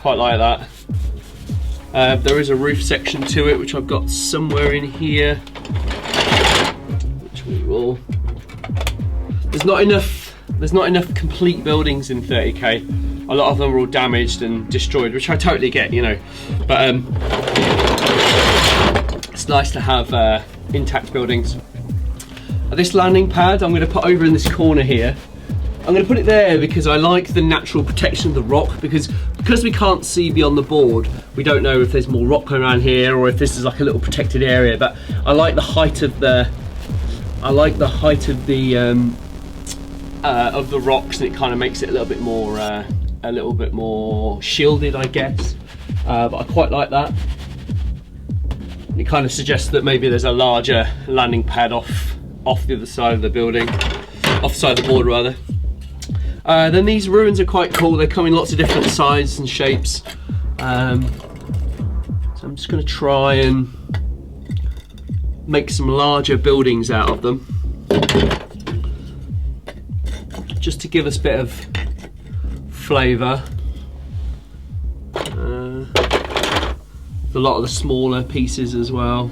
quite like that. There is a roof section to it which I've got somewhere in here, which we will. There's not enough complete buildings in 30k. A lot of them are all damaged and destroyed, which I totally get, you know, but it's nice to have intact buildings. This landing pad I'm going to put over in this corner here. I'm going to put it there because I like the natural protection of the rock, because we can't see beyond the board, we don't know if there's more rock around here or if this is like a little protected area. But I like the height of the rocks, and it kind of makes it a little bit more shielded, I guess. But I quite like that. It kind of suggests that maybe there's a larger landing pad off the other side of the building, off the side of the board rather. Then these ruins are quite cool. They come in lots of different sizes and shapes. So I'm just going to try and make some larger buildings out of them, just to give us a bit of flavour. A lot of the smaller pieces as well.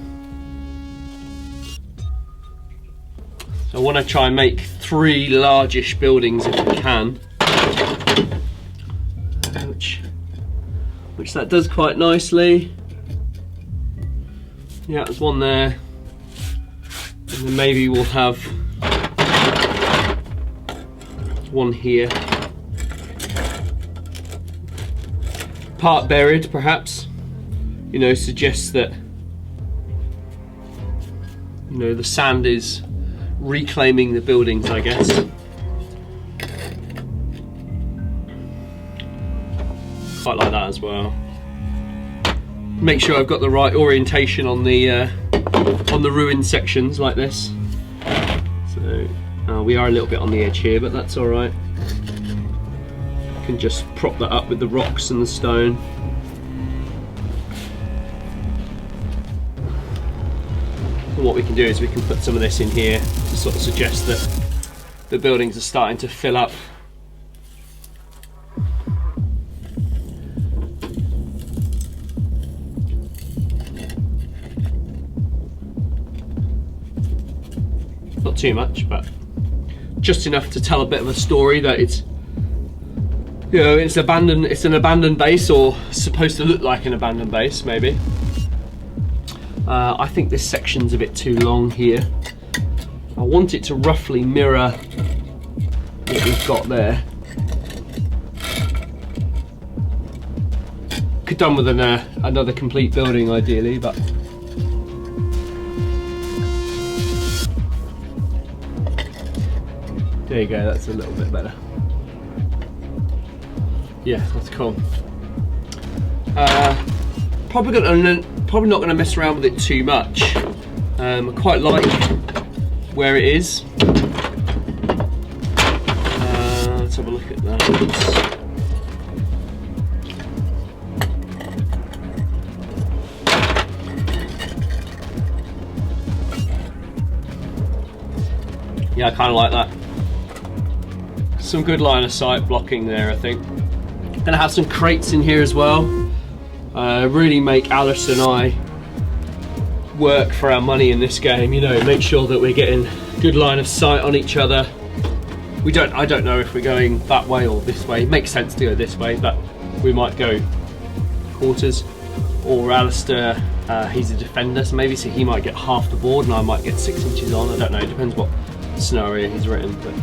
So I want to try and make 3 largish buildings if we can, which that does quite nicely. Yeah, there's one there, and then maybe we'll have one here, part buried perhaps. You know, suggests that, you know, the sand is reclaiming the buildings, I guess. Quite like that as well. Make sure I've got the right orientation on the ruin sections like this. So we are a little bit on the edge here, but that's all right. Can just prop that up with the rocks and the stone. And what we can do is we can put some of this in here to sort of suggest that the buildings are starting to fill up. Not too much, but just enough to tell a bit of a story that it's, you know, it's an abandoned base, or supposed to look like an abandoned base maybe. I think this section's a bit too long here. I want it to roughly mirror what we've got there. Could done with another complete building ideally, but there you go, that's a little bit better. Yeah, that's cool. Probably not going to mess around with it too much. I quite like where it is. Let's have a look at that. Yeah, I kind of like that. Some good line of sight blocking there, I think. Gonna have some crates in here as well. Really make Alice and I work for our money in this game. You know, make sure that we're getting good line of sight on each other. I don't know if we're going that way or this way. It makes sense to go this way, but we might go quarters. Or Alistair, he's a defender, so maybe he might get half the board and I might get 6 inches on. I don't know. It depends what scenario he's written, but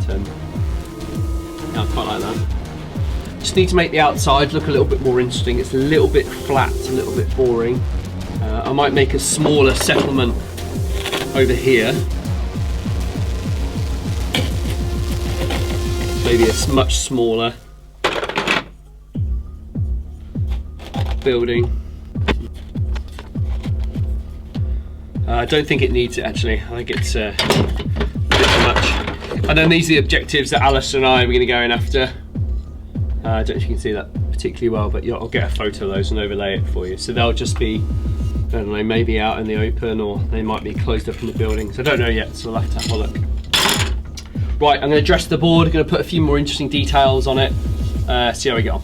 yeah, I quite like that. Just need to make the outside look a little bit more interesting. It's a little bit flat, a little bit boring. I might make a smaller settlement over here. Maybe a much smaller building. I don't think it needs it actually. I think it's a bit too much. And then these are the objectives that Alice and I are going to go in after. I don't know if you can see that particularly well, but I'll get a photo of those and overlay it for you. So they'll just be, I don't know, maybe out in the open, or they might be closed up in the building. So I don't know yet, so we'll have to have a look. Right, I'm going to dress the board, I'm going to put a few more interesting details on it, see how we get on.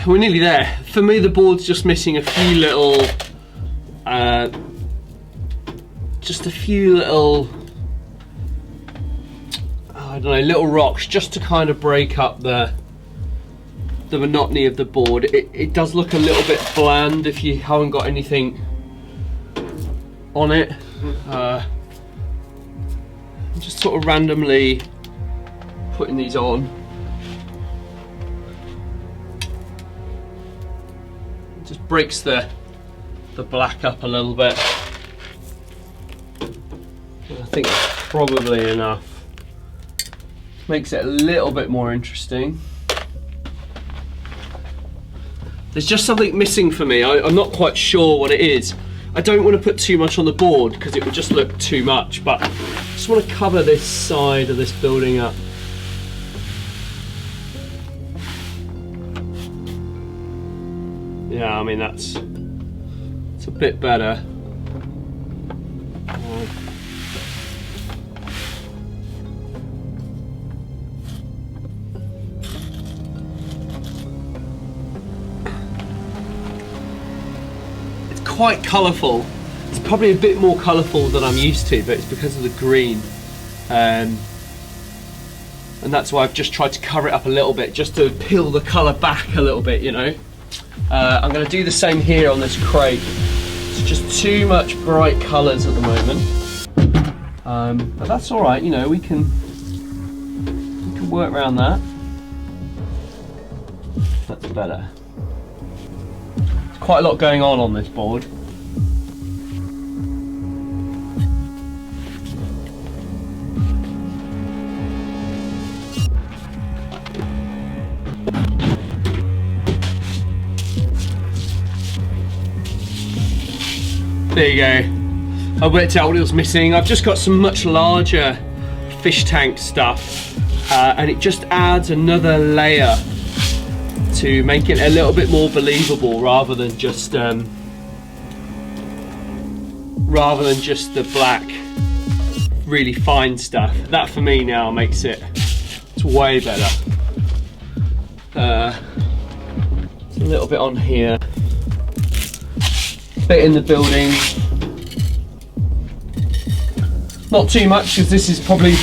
We're nearly there. For me, the board's just missing a few little, I don't know, little rocks, just to kind of break up the monotony of the board. It does look a little bit bland if you haven't got anything on it. Just sort of randomly putting these on. Just breaks the black up a little bit. I think that's probably enough. Makes it a little bit more interesting. There's just something missing for me. I'm not quite sure what it is. I don't want to put too much on the board because it would just look too much, but I just want to cover this side of this building up. Yeah, I mean it's a bit better. It's quite colourful. It's probably a bit more colourful than I'm used to, but it's because of the green. And that's why I've just tried to cover it up a little bit, just to peel the colour back a little bit, you know. I'm going to do the same here on this crate. It's just too much bright colours at the moment, but that's all right. You know, we can work around that. That's better. There's quite a lot going on this board. There you go. I worked out what it was missing. I've just got some much larger fish tank stuff, and it just adds another layer to make it a little bit more believable, rather than just the black really fine stuff. That for me now makes it's way better. It's a little bit on here, bit in the building, not too much because this is probably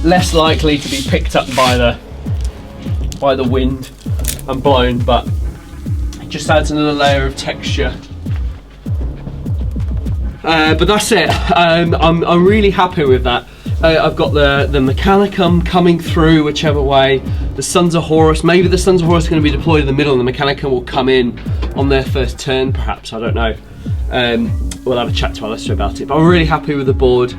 less likely to be picked up by the wind and blown, but it just adds another layer of texture. But that's it. I'm really happy with that. I've got the Mechanicum coming through whichever way. The Sons of Horus, maybe the Sons of Horus are going to be deployed in the middle and the Mechanicum will come in on their first turn, perhaps, I don't know. We'll have a chat to Alistair about it, but I'm really happy with the board.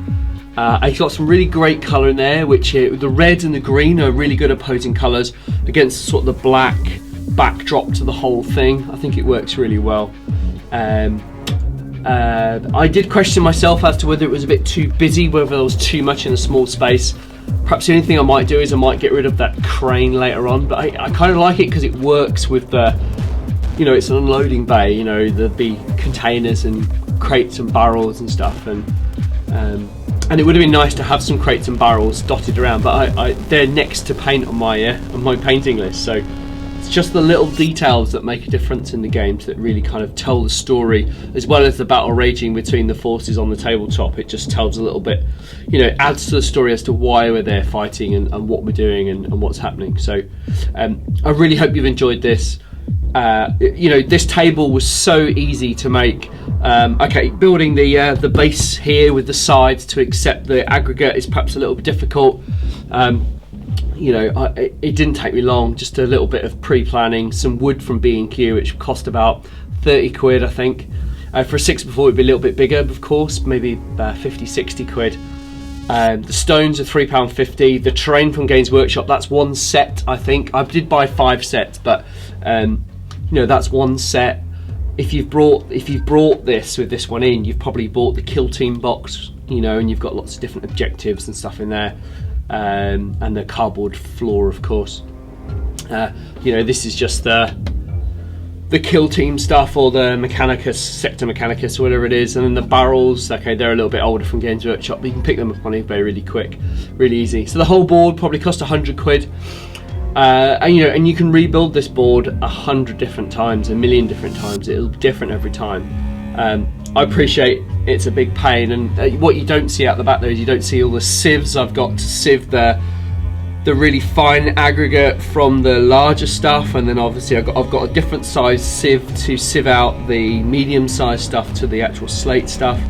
It's got some really great colour in there, which the red and the green are really good opposing colours against sort of the black backdrop to the whole thing. I think it works really well. I did question myself as to whether it was a bit too busy, whether there was too much in a small space. Perhaps the only thing I might do is I might get rid of that crane later on, but I kind of like it because it works with the, you know, it's an unloading bay, you know, there'd be containers and crates and barrels and stuff, and it would have been nice to have some crates and barrels dotted around, but they're next to paint on my painting list, so it's just the little details that make a difference in the games that really kind of tell the story, as well as the battle raging between the forces on the tabletop. It just tells a little bit, you know, adds to the story as to why we're there fighting and what we're doing and what's happening. So I really hope you've enjoyed this. You know, this table was so easy to make. Okay, building the base here with the sides to accept the aggregate is perhaps a little bit difficult. You know, it didn't take me long, just a little bit of pre-planning, some wood from B&Q, which cost about 30 quid, I think. For a 6x4 it would be a little bit bigger, of course, maybe 50, 60 quid. The stones are £3.50. The terrain from Games Workshop, that's one set, I think. I did buy 5 sets, but you know, that's one set. If you've brought this with this one in, you've probably bought the kill team box, you know, and you've got lots of different objectives and stuff in there. And the cardboard floor, of course. You know, this is just the kill team stuff, or the Mechanicus, Sector Mechanicus, or whatever it is. And then the barrels, okay, they're a little bit older from Games Workshop, but you can pick them up on eBay really quick, really easy. So the whole board probably cost 100 quid. And you know, and you can rebuild this board 100 different times, 1,000,000 different times. It'll be different every time. I appreciate it's a big pain, and what you don't see out the back there is you don't see all the sieves I've got to sieve the really fine aggregate from the larger stuff, and then obviously I've got a different size sieve to sieve out the medium sized stuff to the actual slate stuff.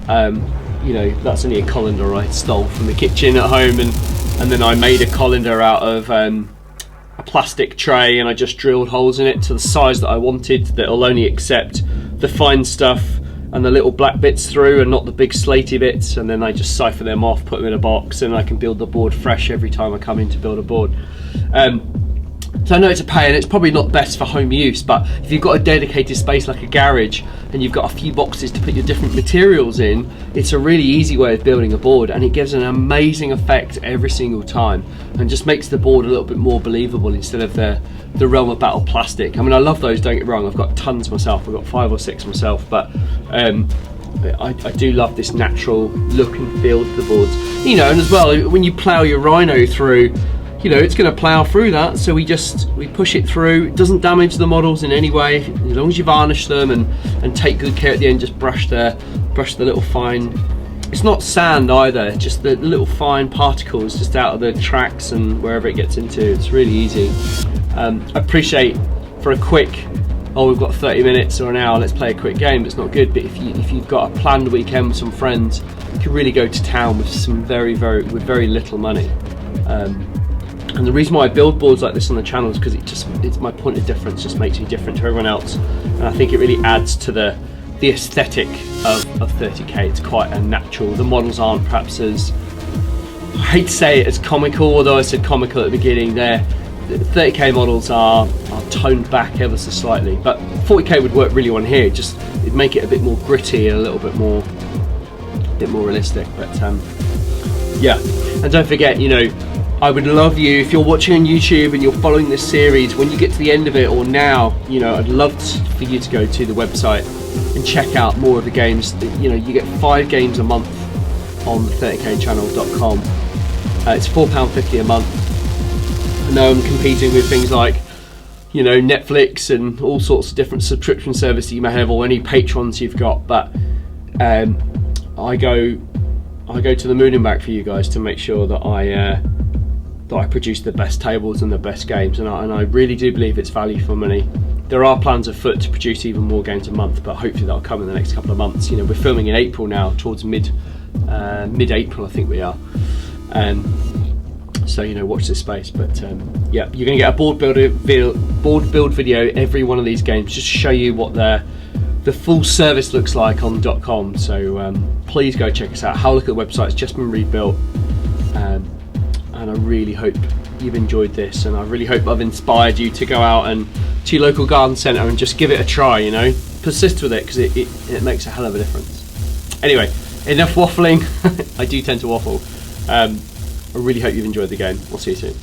You know, that's only a colander I stole from the kitchen at home, and then I made a colander out of a plastic tray, and I just drilled holes in it to the size that I wanted, that'll only accept the fine stuff and the little black bits through and not the big slaty bits, and then I just cipher them off, put them in a box, and I can build the board fresh every time I come in to build a board. So I know it's a pain, it's probably not best for home use, but if you've got a dedicated space like a garage and you've got a few boxes to put your different materials in, it's a really easy way of building a board, and it gives an amazing effect every single time and just makes the board a little bit more believable instead of the realm of battle plastic. I mean, I love those, don't get me wrong, I've got tons myself, I've got 5 or 6 myself, but I do love this natural look and feel to the boards. You know, and as well, when you plough your Rhino through, you know, it's going to plough through that, so we push it through. It doesn't damage the models in any way, as long as you varnish them and take good care at the end. Just brush the little fine, it's not sand either, just the little fine particles just out of the tracks and wherever it gets into. It's really easy. I appreciate for a quick, oh, we've got 30 minutes or an hour, let's play a quick game, it's not good. But if you've got a planned weekend with some friends, you can really go to town with some very little money. And the reason why I build boards like this on the channel is because it's my point of difference, just makes me different to everyone else, and I think it really adds to the aesthetic of 30k. It's quite a natural. The models aren't perhaps as, I hate to say it, as comical, although I said comical at the beginning there. The 30k models are toned back ever so slightly, but 40k would work really on here. It'd make it a bit more gritty and a little bit more realistic. But yeah, and don't forget, you know, I would love you, if you're watching on YouTube and you're following this series, when you get to the end of it or now, you know, I'd love for you to go to the website and check out more of the games. You know, you get 5 games a month on 30kchannel.com. It's £4.50 a month. I know I'm competing with things like, you know, Netflix and all sorts of different subscription services you may have, or any patrons you've got, but I go to the moon and back for you guys to make sure that I produce the best tables and the best games, and I really do believe it's value for money. There are plans afoot to produce even more games a month, but hopefully that'll come in the next couple of months. You know, we're filming in April now, towards mid-April I think we are. So, you know, watch this space. But yeah, you're going to get a board build video every one of these games, just to show you what the full service looks like on .com. So please go check us out. Have a look at the website. It's just been rebuilt, and I really hope you've enjoyed this, and I really hope I've inspired you to go out and to your local garden centre and just give it a try. You know, persist with it, because it makes a hell of a difference. Anyway, enough waffling. I do tend to waffle. I really hope you've enjoyed the game. We'll see you soon.